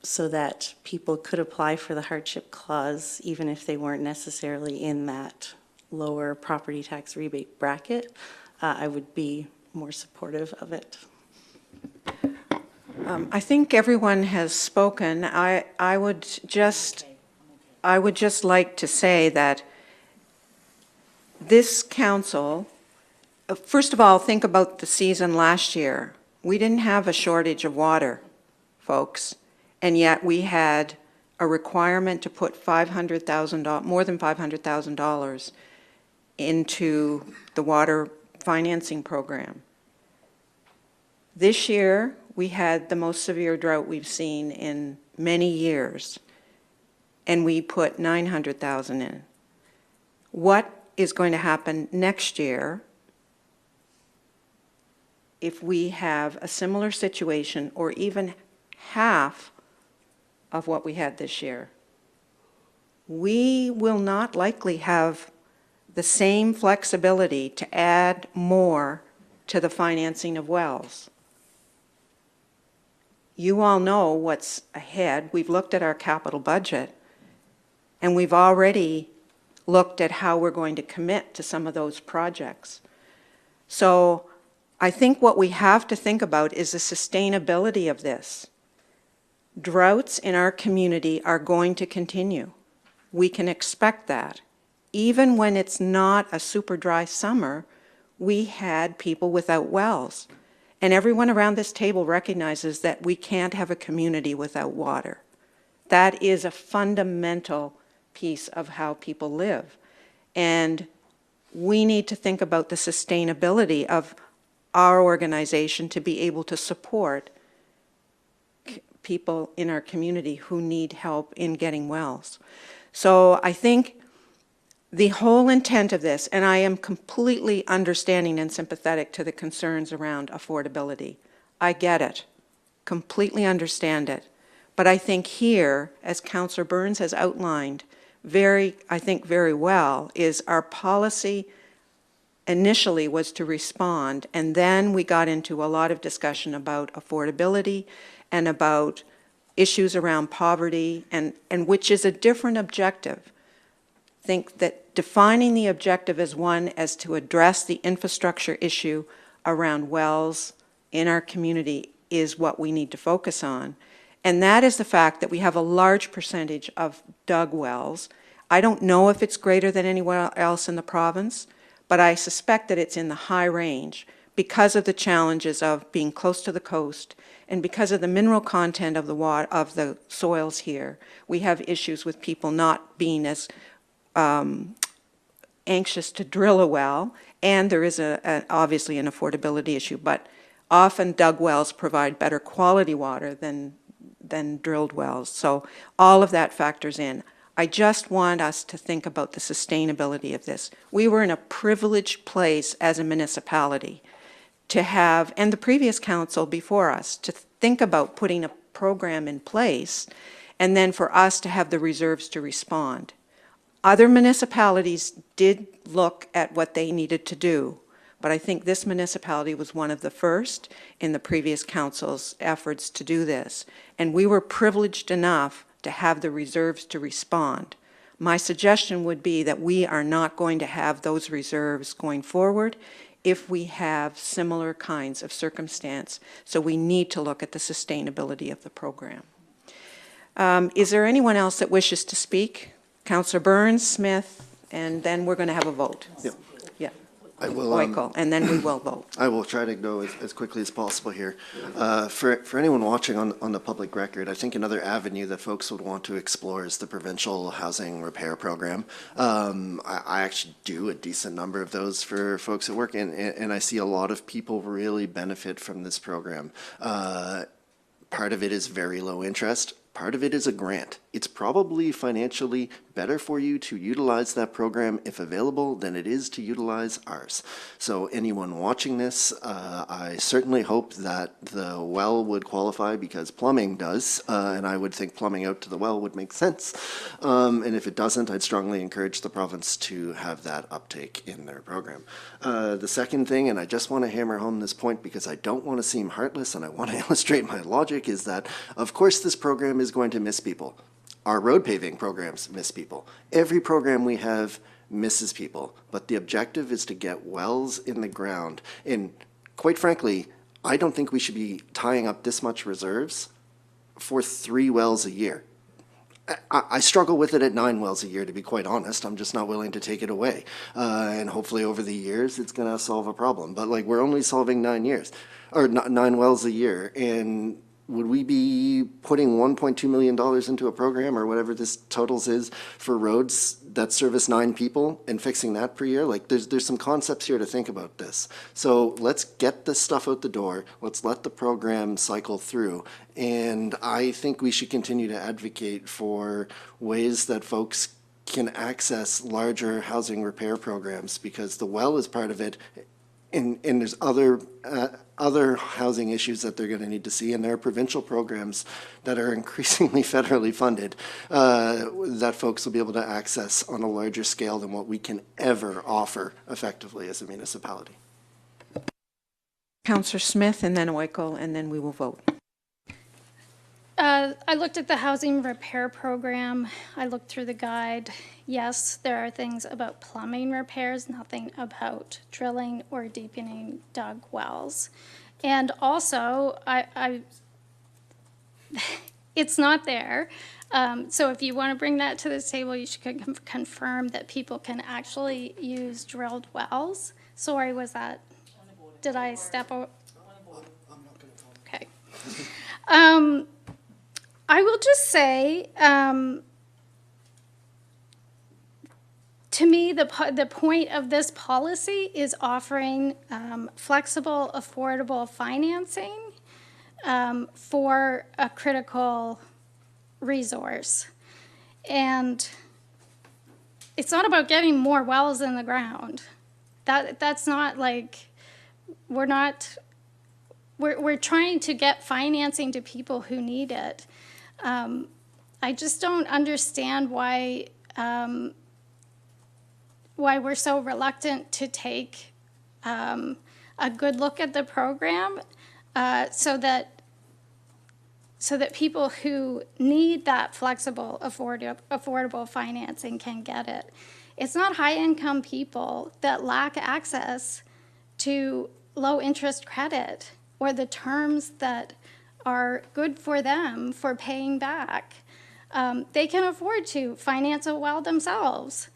so that people could apply for the hardship clause even if they weren't necessarily in that lower property tax rebate bracket, I would be more supportive of it. I think everyone has spoken. I would just like to say that this council, first of all, think about the season last year. We didn't have a shortage of water, folks, and yet we had a requirement to put $500,000, more than $500,000 into the water financing program. This year, we had the most severe drought we've seen in many years, and we put $900,000 in. What is going to happen next year if we have a similar situation or even half of what we had this year? We will not likely have the same flexibility to add more to the financing of wells. You all know what's ahead. We've looked at our capital budget, and we've already looked at how we're going to commit to some of those projects. So I think what we have to think about is the sustainability of this. Droughts in our community are going to continue. We can expect that. Even when it's not a super dry summer, we had people without wells. And everyone around this table recognizes that we can't have a community without water. That is a fundamental piece of how people live. And we need to think about the sustainability of our organization to be able to support people in our community who need help in getting wells. So I think the whole intent of this, and I am completely understanding and sympathetic to the concerns around affordability. I get it, completely understand it. But I think here, as Councillor Burns has outlined I think very well, is our policy initially was to respond, and then we got into a lot of discussion about affordability and about issues around poverty, and which is a different objective. Think that defining the objective as one as to address the infrastructure issue around wells in our community is what we need to focus on. And that is the fact that we have a large percentage of dug wells. I don't know if it's greater than anywhere else in the province, but I suspect that it's in the high range because of the challenges of being close to the coast and because of the mineral content of the soils here. We have issues with people not being as anxious to drill a well, and there is obviously an affordability issue, but often dug wells provide better quality water than drilled wells. So all of that factors in. I just want us to think about the sustainability of this. We were in a privileged place as a municipality to have, and the previous council before us, to think about putting a program in place and then for us to have the reserves to respond. Other municipalities did look at what they needed to do, but I think this municipality was one of the first in the previous council's efforts to do this. And we were privileged enough to have the reserves to respond. My suggestion would be that we are not going to have those reserves going forward if we have similar kinds of circumstance. So we need to look at the sustainability of the program. Is there anyone else that wishes to speak? Councillor Burns, Smith, and then we're going to have a vote. Yep. Yeah. I will, Oikle, and then we will vote. I will try to go as quickly as possible here. For anyone watching on the public record, I think another avenue that folks would want to explore is the provincial housing repair program. I actually do a decent number of those for folks at work, and I see a lot of people really benefit from this program. Part of it is very low interest. Part of it is a grant. it's probably financially better for you to utilize that program if available than it is to utilize ours. So anyone watching this, I certainly hope that the well would qualify because plumbing does, and I would think plumbing out to the well would make sense. And if it doesn't, I'd strongly encourage the province to have that uptake in their program. The second thing, and I just want to hammer home this point because I don't want to seem heartless and I want to illustrate my logic, is that of course this program is going to miss people. Our road paving programs miss people. Every program we have misses people, but the objective is to get wells in the ground. And quite frankly, I don't think we should be tying up this much reserves for 3 wells a year. I struggle with it at 9 wells a year, to be quite honest. I'm just not willing to take it away. And hopefully over the years, it's going to solve a problem. But like, we're only solving 9 years, or 9 wells a year. And would we be putting $1.2 million into a program or whatever this totals is for roads that service 9 people and fixing that per year? Like, there's some concepts here to think about this. So let's get this stuff out the door. Let's let the program cycle through. And I think we should continue to advocate for ways that folks can access larger housing repair programs, because the well is part of it. And there's other housing issues that they're going to need to see, and there are provincial programs that are increasingly federally funded that folks will be able to access on a larger scale than what we can ever offer effectively as a municipality. Councillor Smith and then Oikle, and then we will vote. I looked at the housing repair program. I looked through the guide. Yes, there are things about plumbing repairs, nothing about drilling or deepening dug wells. And also, it's not there. So if you want to bring that to this table, you should confirm that people can actually use drilled wells. Sorry, was that, did I step over? Okay. I will just say, to me, the point of this policy is offering flexible, affordable financing for a critical resource. And it's not about getting more wells in the ground. That's not like, we're trying to get financing to people who need it. I just don't understand why we're so reluctant to take a good look at the program so that people who need that flexible, affordable financing can get it. It's not high-income people that lack access to low-interest credit or the terms that are good for them for paying back. They can afford to finance a well themselves.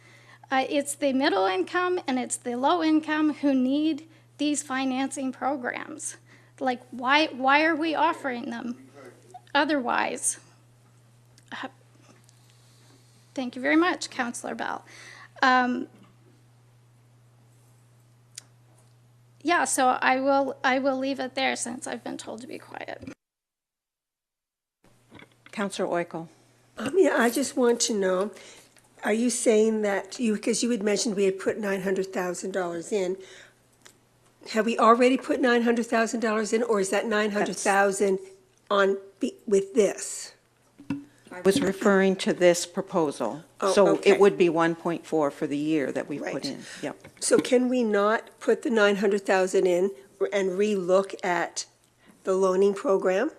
It's the middle income and it's the low income who need these financing programs. Like, why are we offering them otherwise? Thank you very much, Councillor Bell. Yeah, so I will leave it there since I've been told to be quiet. Councillor Oikle. Yeah, I just want to know, are you saying that because you had mentioned we had put $900,000 in, have we already put $900,000 in, or is that $900,000 on with this? I was referring to this proposal. Oh, so okay. It would be 1.4 for the year that we Right. put in. Yep. So can we not put the $900,000 in and relook at the loaning program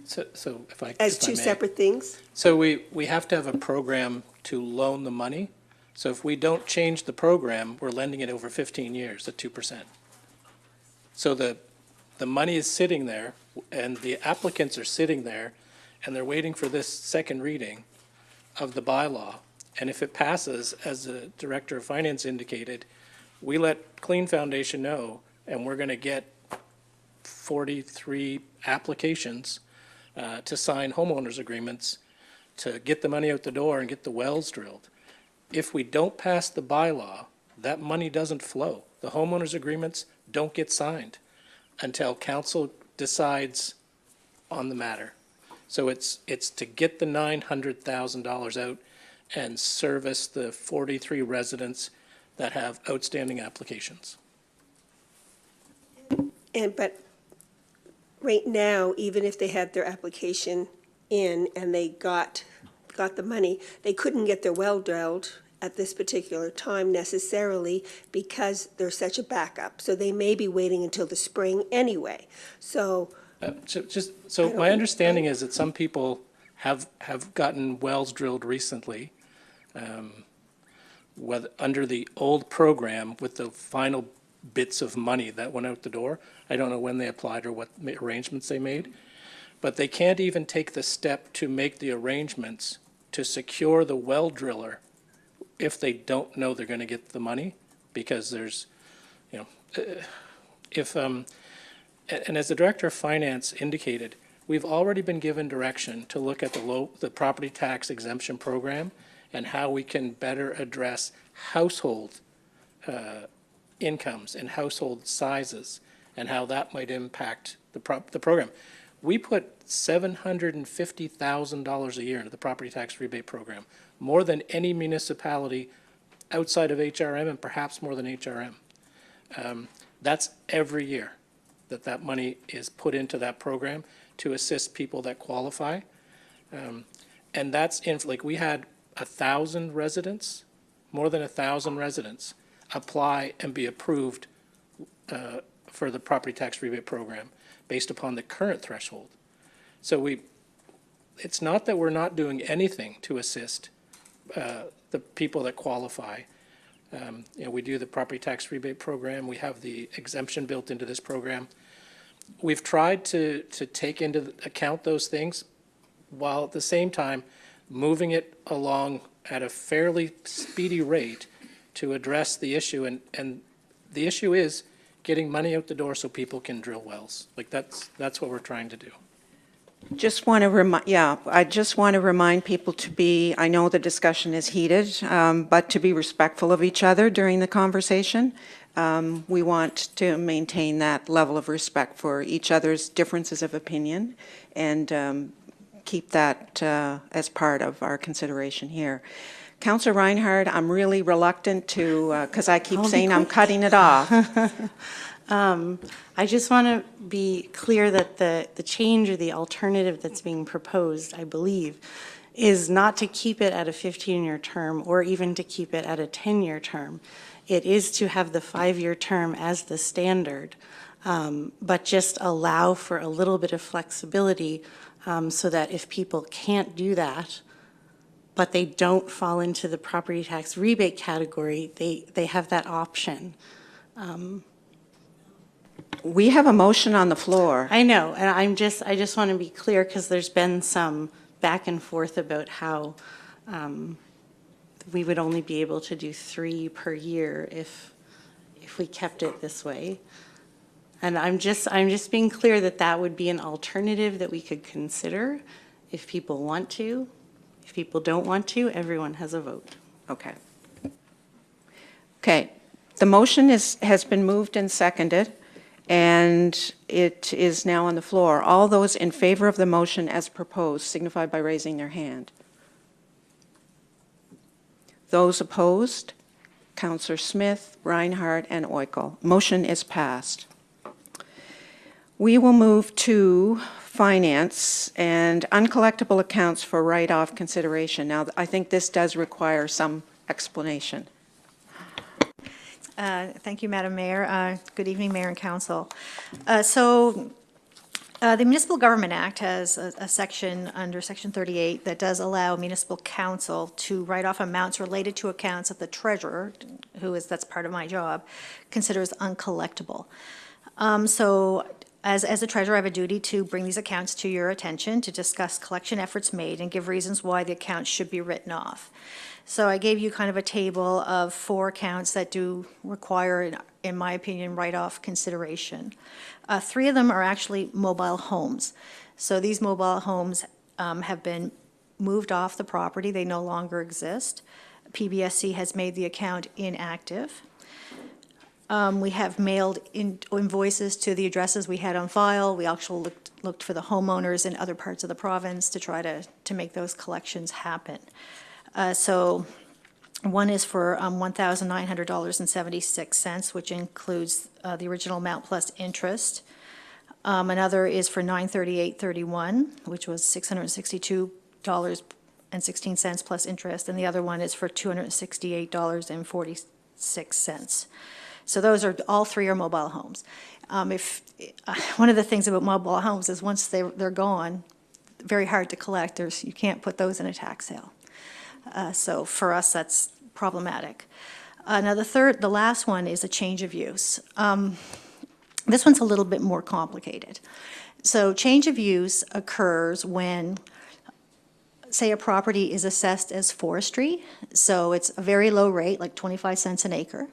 So if I as if I two may. separate things? So we have to have a program to loan the money. So if we don't change the program, we're lending it over 15 years at 2%. So the money is sitting there, and the applicants are sitting there, and they're waiting for this second reading of the bylaw. And if it passes, as the Director of Finance indicated, we let Clean Foundation know, and we're going to get 43 applications to sign homeowners agreements to get the money out the door and get the wells drilled. If we don't pass the bylaw, that money doesn't flow. The homeowners agreements don't get signed until council decides on the matter. So it's to get the $900,000 out and service the 43 residents that have outstanding applications. But right now, even if they had their application in and they got the money, they couldn't get their well drilled at this particular time necessarily because there's such a backup. So they may be waiting until the spring anyway. So So my understanding is that some people have gotten wells drilled recently, whether under the old program with the final bits of money that went out the door. I don't know when they applied or what arrangements they made, but they can't even take the step to make the arrangements to secure the well driller if they don't know they're going to get the money, because there's, and as the Director of Finance indicated, we've already been given direction to look at the property tax exemption program and how we can better address household incomes and household sizes and how that might impact the program. We put $750,000 a year into the property tax rebate program, more than any municipality outside of HRM and perhaps more than HRM. That's every year that money is put into that program to assist people that qualify. And that's we had 1,000 residents, more than 1,000 residents apply and be approved for the property tax rebate program based upon the current threshold. So it's not that we're not doing anything to assist the people that qualify. We do the property tax rebate program. We have the exemption built into this program. We've tried to take into account those things while at the same time moving it along at a fairly speedy rate to address the issue. And the issue is getting money out the door so people can drill wells. That's what we're trying to do. I just want to remind people to be, I know the discussion is heated, but to be respectful of each other during the conversation. We want to maintain that level of respect for each other's differences of opinion and keep that as part of our consideration here. Councillor Reinhardt, I'm really reluctant to, because I keep saying I'm cutting it off. I just want to be clear that the change or the alternative that's being proposed, I believe, is not to keep it at a 15-year term or even to keep it at a 10-year term. It is to have the 5-year term as the standard, but just allow for a little bit of flexibility so that if people can't do that, but they don't fall into the property tax rebate category, they have that option. We have a motion on the floor. I know, and I just want to be clear because there's been some back and forth about how we would only be able to do 3 per year if we kept it this way. And I'm just being clear that would be an alternative that we could consider if people want to. If people don't want to, everyone has a vote. Okay. Okay. The motion has been moved and seconded, and it is now on the floor. All those in favor of the motion as proposed signify by raising their hand. Those opposed, Councillor Smith, Reinhardt, and Oikel. Motion is passed. We will move to finance and uncollectible accounts for write-off consideration. Now, I think this does require some explanation. Thank you, Madam Mayor. Good evening, Mayor and Council. The Municipal Government Act has a section under Section 38 that does allow municipal council to write off amounts related to accounts that the treasurer, that's part of my job, considers uncollectible. As a treasurer, I have a duty to bring these accounts to your attention to discuss collection efforts made and give reasons why the accounts should be written off. So I gave you kind of a table of 4 accounts that do require, in my opinion, write-off consideration. 3 of them are actually mobile homes. So these mobile homes have been moved off the property. They no longer exist. PBSC has made the account inactive. We have mailed invoices to the addresses we had on file. We actually looked for the homeowners in other parts of the province to try to make those collections happen. So one is for $1,900.76, which includes the original amount plus interest. Another is for $938.31, which was $662.16 plus interest, and the other one is for $268.46. So those are, all three are mobile homes. One of the things about mobile homes is once they're gone, very hard to collect. You can't put those in a tax sale. So for us, that's problematic. Now the last one is a change of use. This one's a little bit more complicated. So change of use occurs when, say, a property is assessed as forestry, so it's a very low rate, like 25 cents an acre,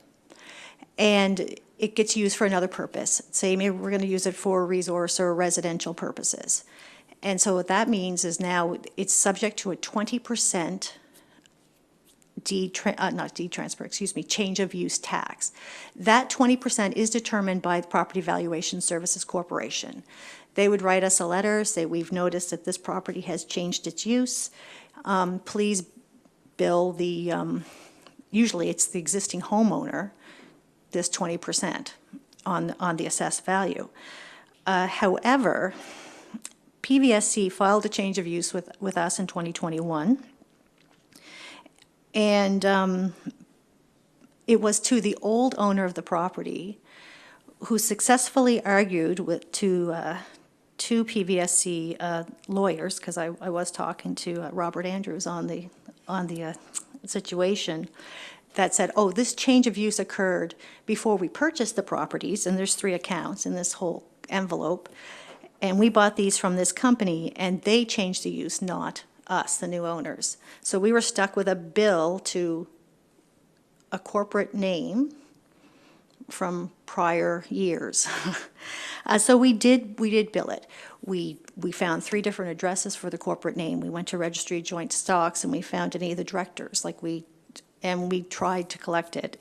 and it gets used for another purpose. Say maybe we're going to use it for resource or residential purposes. And so what that means is now it's subject to a 20% change of use tax. That 20% is determined by the Property Valuation Services Corporation. They would write us a letter, say, we've noticed that this property has changed its use. Please bill the, usually it's the existing homeowner, this 20% on the assessed value. However, PVSC filed a change of use with us in 2021. And it was to the old owner of the property who successfully argued with two PVSC lawyers, because I was talking to Robert Andrews on the situation, that said, oh, this change of use occurred before we purchased the properties, and there's 3 accounts in this whole envelope, and we bought these from this company, and they changed the use, not us, the new owners. So we were stuck with a bill to a corporate name from prior years. So we did bill it. We found 3 different addresses for the corporate name. We went to Registry of Joint Stocks and we found any of the directors, and we tried to collect it.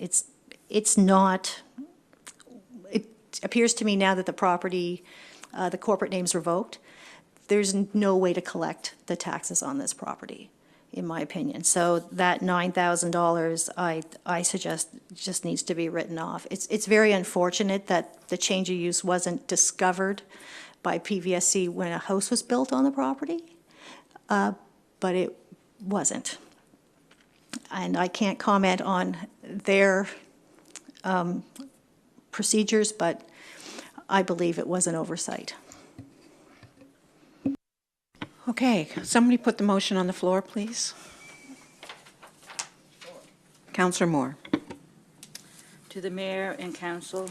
It's not, it appears to me now that the property, the corporate name's revoked. There's no way to collect the taxes on this property, in my opinion. So that $9,000, I suggest just needs to be written off. It's very unfortunate that the change of use wasn't discovered by PVSC when a house was built on the property, but it wasn't. And I can't comment on their procedures, but I believe it was an oversight. Okay, somebody put the motion on the floor, please. Councillor Moore. To the mayor and council,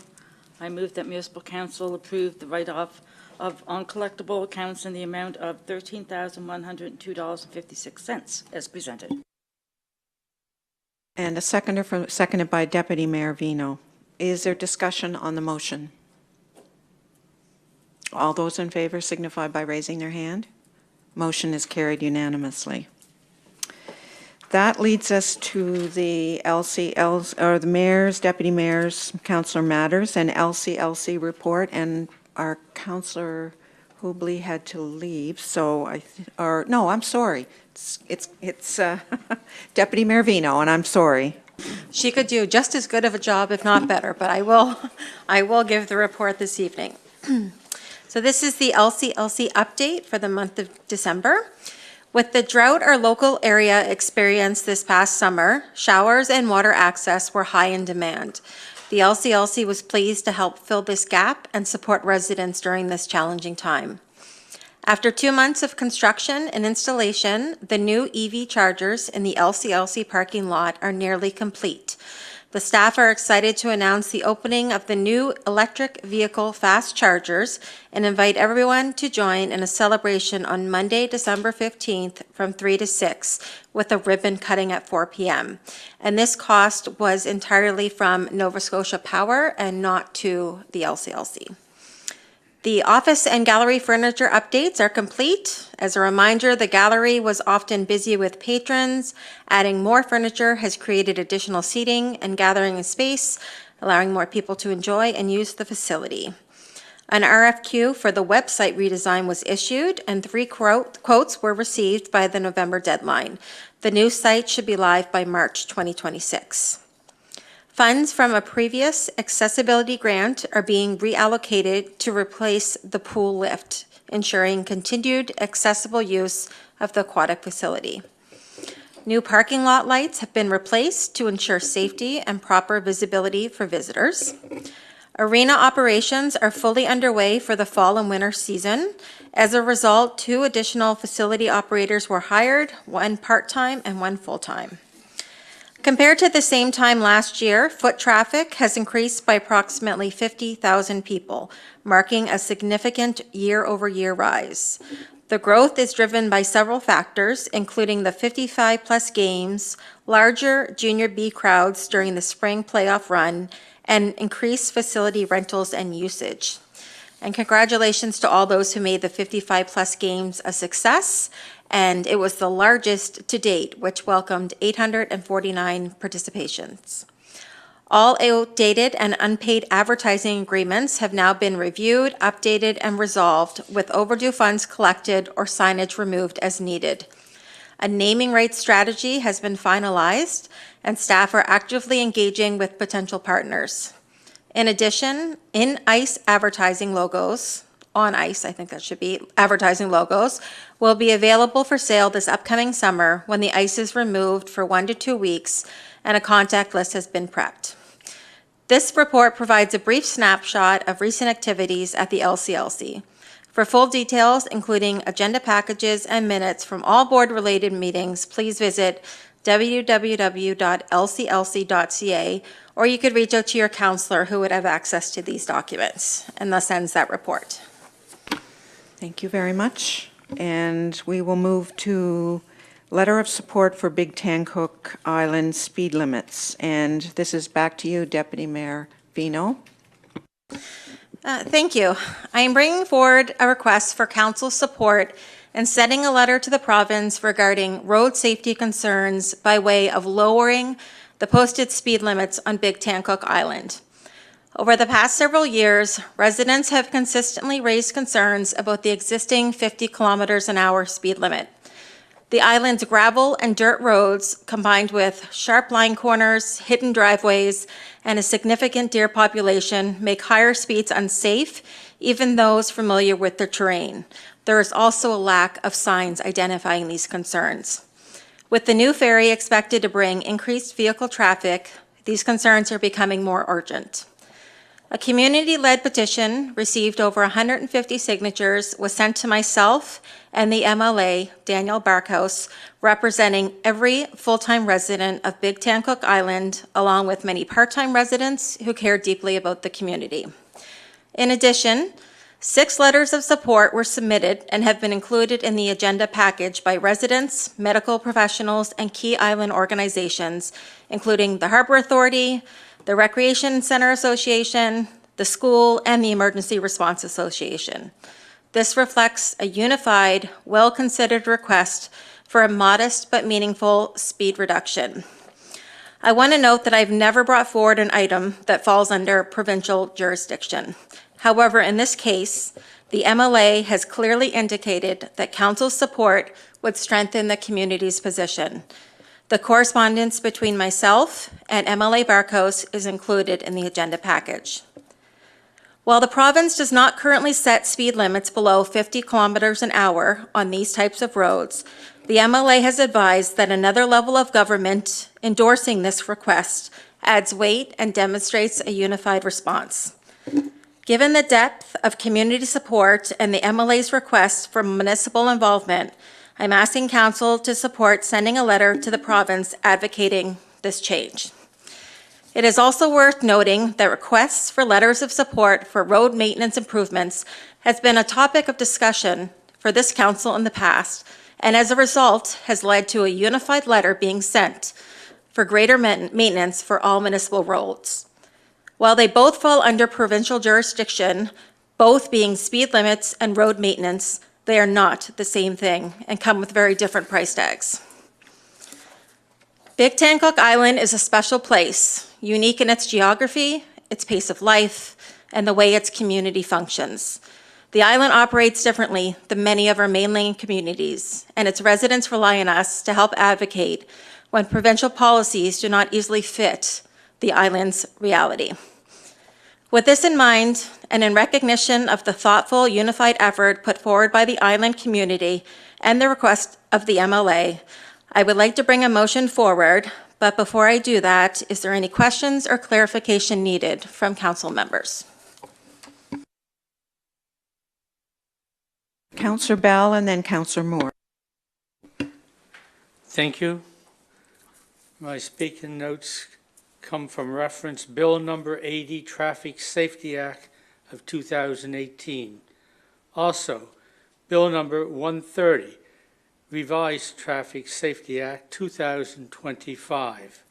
I move that municipal council approve the write-off of uncollectible accounts in the amount of $13,102.56 as presented. And a seconded by Deputy Mayor Vino. Is there discussion on the motion? All those in favor signify by raising their hand. Motion is carried unanimously. That leads us to the LCLs, or the mayor's, deputy mayor's, councillor matters, and LCLC report, and our councillor Hubley had to leave, so no, I'm sorry. It's Deputy Mayor Vino, and I'm sorry. She could do just as good of a job, if not better, but I will give the report this evening. So this is the LCLC update for the month of December. With the drought our local area experienced this past summer, showers and water access were high in demand. The LCLC was pleased to help fill this gap and support residents during this challenging time. After 2 months of construction and installation, the new EV chargers in the LCLC parking lot are nearly complete. The staff are excited to announce the opening of the new electric vehicle fast chargers and invite everyone to join in a celebration on Monday, December 15th from 3 to 6 with a ribbon cutting at 4 p.m. And this cost was entirely from Nova Scotia Power and not to the LCLC. The office and gallery furniture updates are complete. As a reminder, the gallery was often busy with patrons. Adding more furniture has created additional seating and gathering space. allowing more people to enjoy and use the facility. An RFQ for the website redesign was issued, and 3 quotes were received by the November deadline. The new site should be live by March 2026. Funds from a previous accessibility grant are being reallocated to replace the pool lift, ensuring continued accessible use of the aquatic facility. New parking lot lights have been replaced to ensure safety and proper visibility for visitors. Arena operations are fully underway for the fall and winter season. As a result, 2 additional facility operators were hired, 1 part-time and 1 full-time. Compared to the same time last year, foot traffic has increased by approximately 50,000 people, marking a significant year-over-year rise. The growth is driven by several factors, including the 55-plus games, larger Junior B crowds during the spring playoff run, and increased facility rentals and usage. And congratulations to all those who made the 55-plus games a success, and it was the largest to date, which welcomed 849 participations. All outdated and unpaid advertising agreements have now been reviewed, updated, and resolved, with overdue funds collected or signage removed as needed. A naming rights strategy has been finalized, and staff are actively engaging with potential partners. In addition, in-ice advertising logos, on ice, I think that should be, advertising logos, will be available for sale this upcoming summer when the ice is removed for 1 to 2 weeks and a contact list has been prepped. This report provides a brief snapshot of recent activities at the LCLC. For full details, including agenda packages and minutes from all board-related meetings, please visit www.lclc.ca, or you could reach out to your counselor who would have access to these documents, and thus ends that report. Thank you very much. And we will move to letter of support for Big Tancook Island speed limits. And this is back to you, Deputy Mayor Vino. Thank you. I am bringing forward a request for council support and sending a letter to the province regarding road safety concerns by way of lowering the posted speed limits on Big Tancook Island. Over the past several years, residents have consistently raised concerns about the existing 50 kilometers an hour speed limit. The island's gravel and dirt roads, combined with sharp line corners, hidden driveways, and a significant deer population, make higher speeds unsafe, even those familiar with the terrain. There is also a lack of signs identifying these concerns. With the new ferry expected to bring increased vehicle traffic, these concerns are becoming more urgent. A community-led petition received over 150 signatures was sent to myself and the MLA, Daniel Barkhouse, representing every full-time resident of Big Tancook Island, along with many part-time residents who care deeply about the community. In addition, 6 letters of support were submitted and have been included in the agenda package by residents, medical professionals, and key island organizations, including the Harbor Authority, the Recreation Center Association, the school, and the Emergency Response Association. This reflects a unified, well-considered request for a modest but meaningful speed reduction. I want to note that I've never brought forward an item that falls under provincial jurisdiction. However, in this case, the MLA has clearly indicated that council's support would strengthen the community's position. The correspondence between myself and MLA Barkhouse is included in the agenda package. While the province does not currently set speed limits below 50 kilometers an hour on these types of roads, the MLA has advised that another level of government endorsing this request adds weight and demonstrates a unified response. Given the depth of community support and the MLA's request for municipal involvement, I'm asking council to support sending a letter to the province advocating this change. It is also worth noting that requests for letters of support for road maintenance improvements has been a topic of discussion for this council in the past, and as a result has led to a unified letter being sent for greater maintenance for all municipal roads. While they both fall under provincial jurisdiction, both being speed limits and road maintenance, they are not the same thing and come with very different price tags. Big Tancock Island is a special place, unique in its geography, its pace of life, and the way its community functions. The island operates differently than many of our mainland communities, and its residents rely on us to help advocate when provincial policies do not easily fit the island's reality. With this in mind, and in recognition of the thoughtful, unified effort put forward by the island community and the request of the MLA, I would like to bring a motion forward, but before I do that, is there any questions or clarification needed from council members? Councillor Bell and then Councillor Moore. Thank you. My speaking notes come from reference Bill number 80, Traffic Safety Act of 2018. Also, Bill number 130, Revised Traffic Safety Act 2025,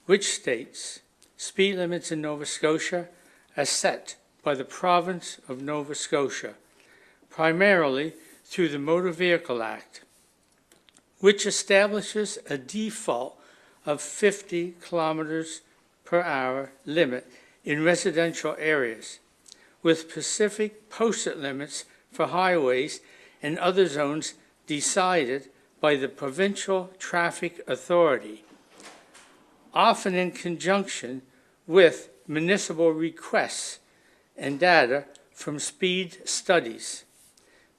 which states speed limits in Nova Scotia as set by the province of Nova Scotia, primarily through the Motor Vehicle Act, which establishes a default of 50 kilometers per hour limit in residential areas, with specific posted limits for highways and other zones decided by the Provincial Traffic Authority, often in conjunction with municipal requests and data from speed studies.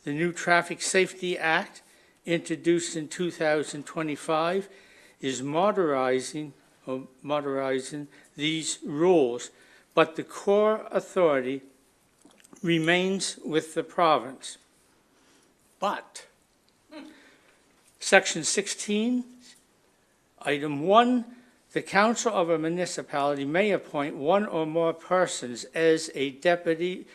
The new Traffic Safety Act, introduced in 2025, is modernizing these rules, but the core authority remains with the province. But Section 16, Item 1, the council of a municipality may appoint one or more persons as a deputy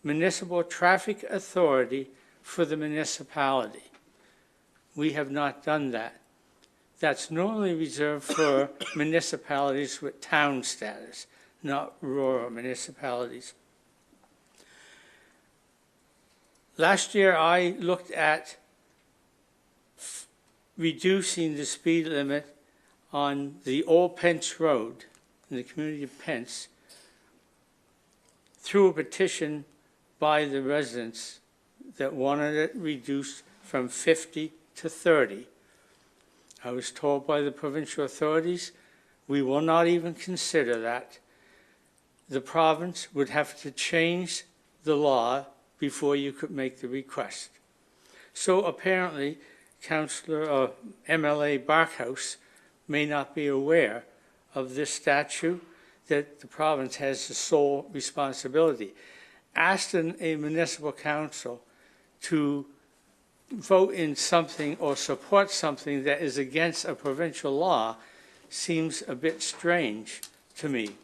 municipal traffic authority for the municipality. We have not done that. That's normally reserved for municipalities with town status, not rural municipalities. Last year, I looked at reducing the speed limit on the old Pence Road in the community of Pence through a petition by the residents that wanted it reduced from 50 to 30. I was told by the provincial authorities, we will not even consider that. The province would have to change the law before you could make the request. So apparently, MLA Barkhouse may not be aware of this statute, that the province has the sole responsibility. Asking a municipal council to vote in something or support something that is against a provincial law seems a bit strange to me.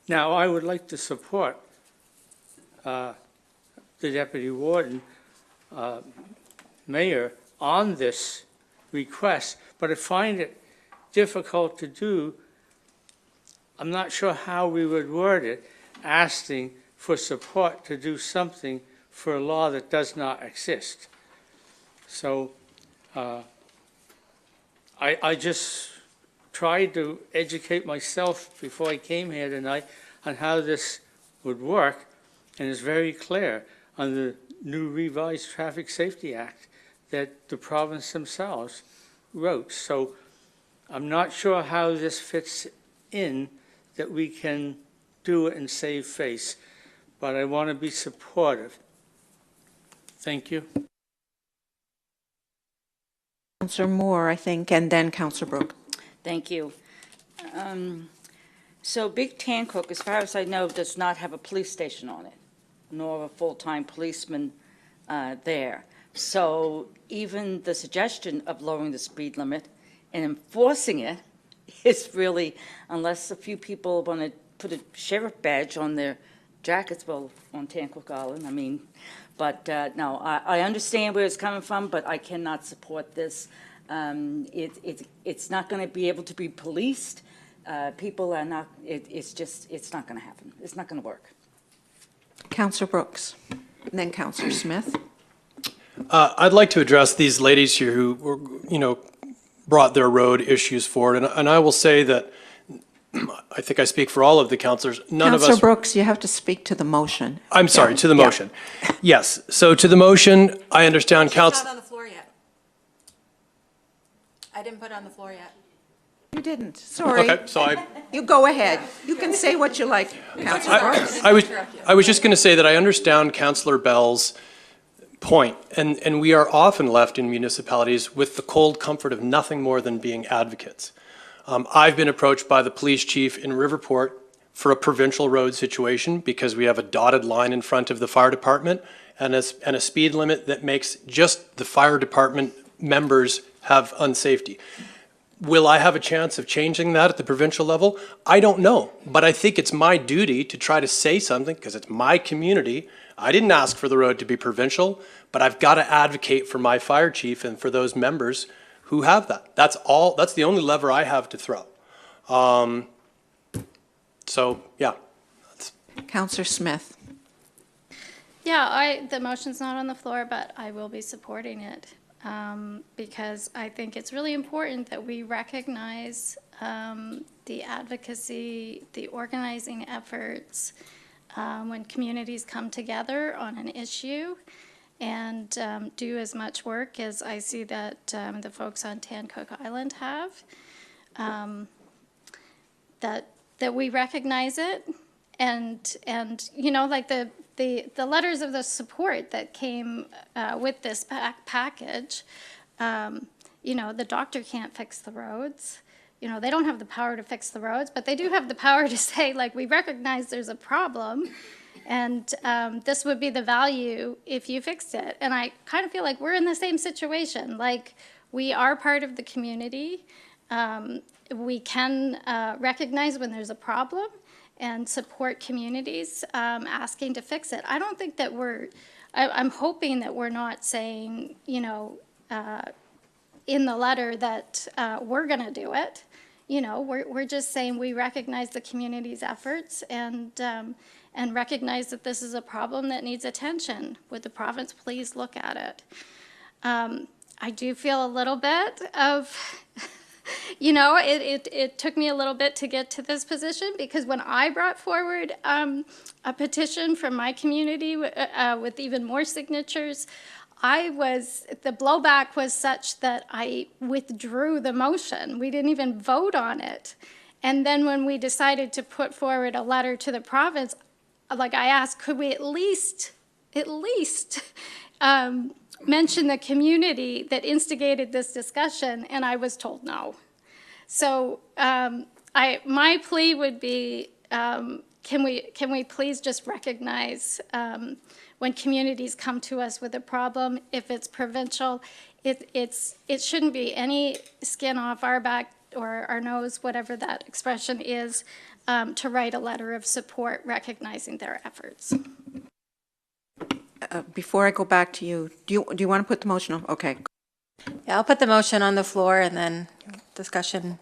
Now, I would like to support the Deputy Warden, Mayor, on this request, but I find it difficult to do. I'm not sure how we would word it, asking for support to do something for a law that does not exist. So I just tried to educate myself before I came here tonight on how this would work, and it's very clear on the new revised Traffic Safety Act that the province themselves wrote. So I'm not sure how this fits in, that we can do it and save face, but I want to be supportive. Thank you. Councillor Moore, I think, and then Councillor Brooke. Thank you. So Big Tancock, as far as I know, does not have a police station on it, nor a full-time policeman there. So even the suggestion of lowering the speed limit and enforcing it is really, unless a few people want to put a sheriff badge on their jackets, well, on Tancock Island, I mean, but no, I understand where it's coming from, but I cannot support this. It's not going to be able to be policed. People are not, it's not going to happen. It's not going to work. Councillor Brooks, and then Councillor Smith. I'd like to address these ladies here who were, brought their road issues forward. And I will say that, I think I speak for all of the councillors, none of us. Councillor Brooks, you have to speak to the motion. I'm sorry, to the Yeah. motion. Yes, so to the motion, I understand council. on the floor yet. I didn't put it on the floor yet. You didn't, sorry. Okay, so You go ahead. You can say what you like, Councillor Brooks. I was just going to say that I understand Councillor Bell's point, and we are often left in municipalities with the cold comfort of nothing more than being advocates. I've been approached by the police chief in Riverport for a provincial road situation because we have a dotted line in front of the fire department and a speed limit that makes just the fire department members have unsafety. Will I have a chance of changing that at the provincial level? I don't know, but I think it's my duty to try to say something because it's my community. I didn't ask for the road to be provincial, but I've got to advocate for my fire chief and for those members who have that. That's all. That's the only lever I have to throw. So, yeah. Councillor Smith. Yeah, the motion's not on the floor, but I will be supporting it because I think it's really important that we recognize the advocacy, the organizing efforts when communities come together on an issue and do as much work as I see that the folks on Tancook Island have. That we recognize it, and you know, like the letters of the support that came with this package. You know, the doctor can't fix the roads. You know, they don't have the power to fix the roads, but they do have the power to say, like, we recognize there's a problem, and this would be the value if you fixed it. And I kind of feel like we're in the same situation. Like, we are part of the community. We can recognize when there's a problem and support communities asking to fix it. I don't think that I'm hoping that we're not saying, you know, in the letter that we're going to do it. You know, we're just saying we recognize the community's efforts and recognize that this is a problem that needs attention. Would the province please look at it? I do feel a little bit of, you know, it took me a little bit to get to this position because when I brought forward a petition from my community with even more signatures, the blowback was such that I withdrew the motion. We didn't even vote on it. And then when we decided to put forward a letter to the province, like I asked, could we at least mention the community that instigated this discussion? And I was told no. So my plea would be, can we please just recognize when communities come to us with a problem, if it's provincial, it shouldn't be any skin off our back or our nose, whatever that expression is, to write a letter of support recognizing their efforts. Before I go back to you, do you want to put the motion on? Okay. Yeah, I'll put the motion on the floor and then discussion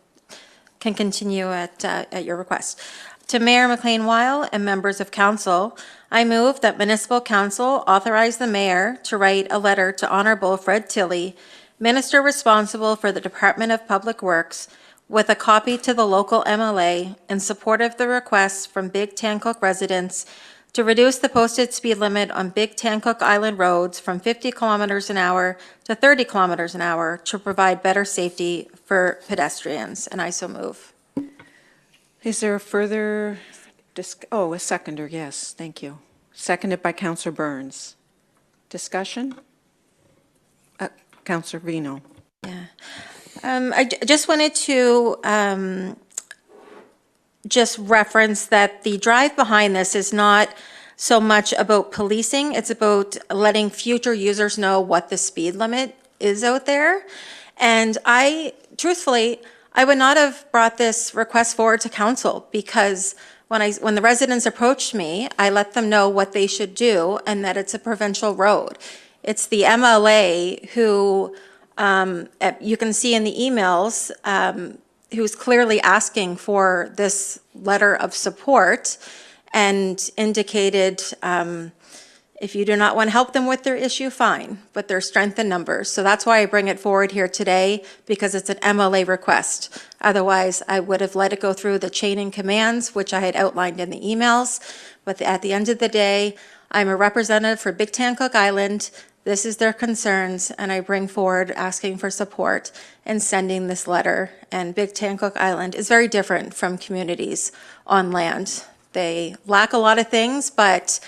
can continue at your request. To Mayor McLean-Weil and members of council, I move that Municipal Council authorize the mayor to write a letter to Honorable Fred Tilley, Minister responsible for the Department of Public Works, with a copy to the local MLA in support of the request from Big Tancook residents to reduce the posted speed limit on Big Tancook Island roads from 50 kilometers an hour to 30 kilometers an hour to provide better safety for pedestrians. And I so move. Is there a further a seconder, yes, thank you. Seconded by Councillor Burns. Discussion? Councillor Vino. Yeah. I just wanted to just reference that the drive behind this is not so much about policing, it's about letting future users know what the speed limit is out there. And truthfully, I would not have brought this request forward to council because when the residents approached me, I let them know what they should do and that it's a provincial road. It's the MLA who, you can see in the emails, who's clearly asking for this letter of support and indicated If you do not want to help them with their issue, fine, but there's strength in numbers. So that's why I bring it forward here today, because it's an MLA request. Otherwise, I would have let it go through the chain of commands, which I had outlined in the emails. But at the end of the day, I'm a representative for Big Tancock Island. This is their concerns, and I bring forward asking for support and sending this letter. And Big Tancock Island is very different from communities on land. They lack a lot of things, but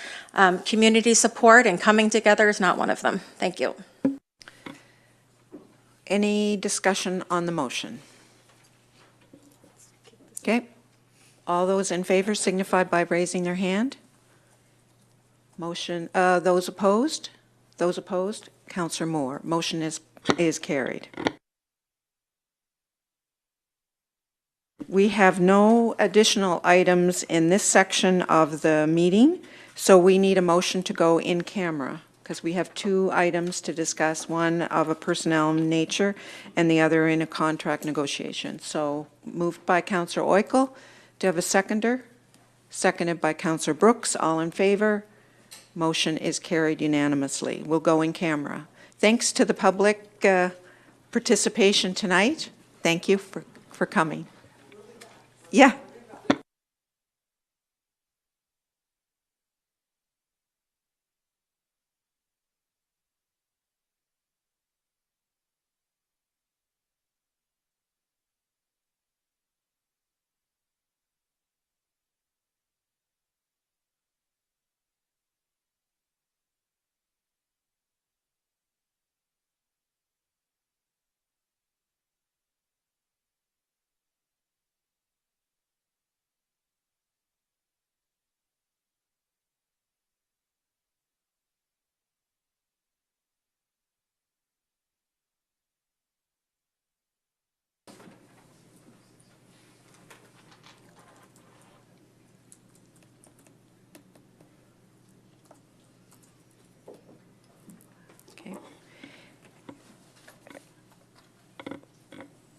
community support and coming together is not one of them. Thank you. Any discussion on the motion? Okay. All those in favor signify by raising their hand. Motion, those opposed? Those opposed? Councillor Moore. Motion is carried. We have no additional items in this section of the meeting, so we need a motion to go in camera, because we have two items to discuss, one of a personnel nature and the other in a contract negotiation. So moved by Councillor Oikel. Do you have a seconder? Seconded by Councillor Brooks. All in favor? Motion is carried unanimously. We'll go in camera. Thanks to the public participation tonight. Thank you for coming. Yeah.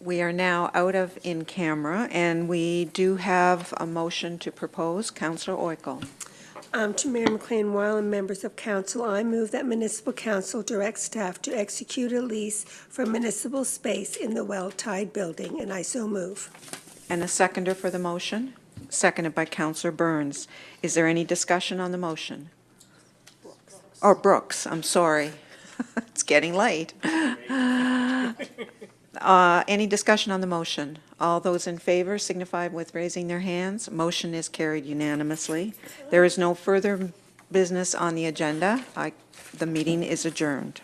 We are now out of in camera, and we do have a motion to propose. Councillor Oikel. To Mayor McLean Weil and members of council, I move that municipal council direct staff to execute a lease for municipal space in the Well Tide building, and I so move. And a seconder for the motion? Seconded by Councillor Burns. Is there any discussion on the motion? Or Brooks, I'm sorry. It's getting late. Any discussion on the motion? All those in favor signify with raising their hands. Motion is carried unanimously. There is no further business on the agenda. The meeting is adjourned.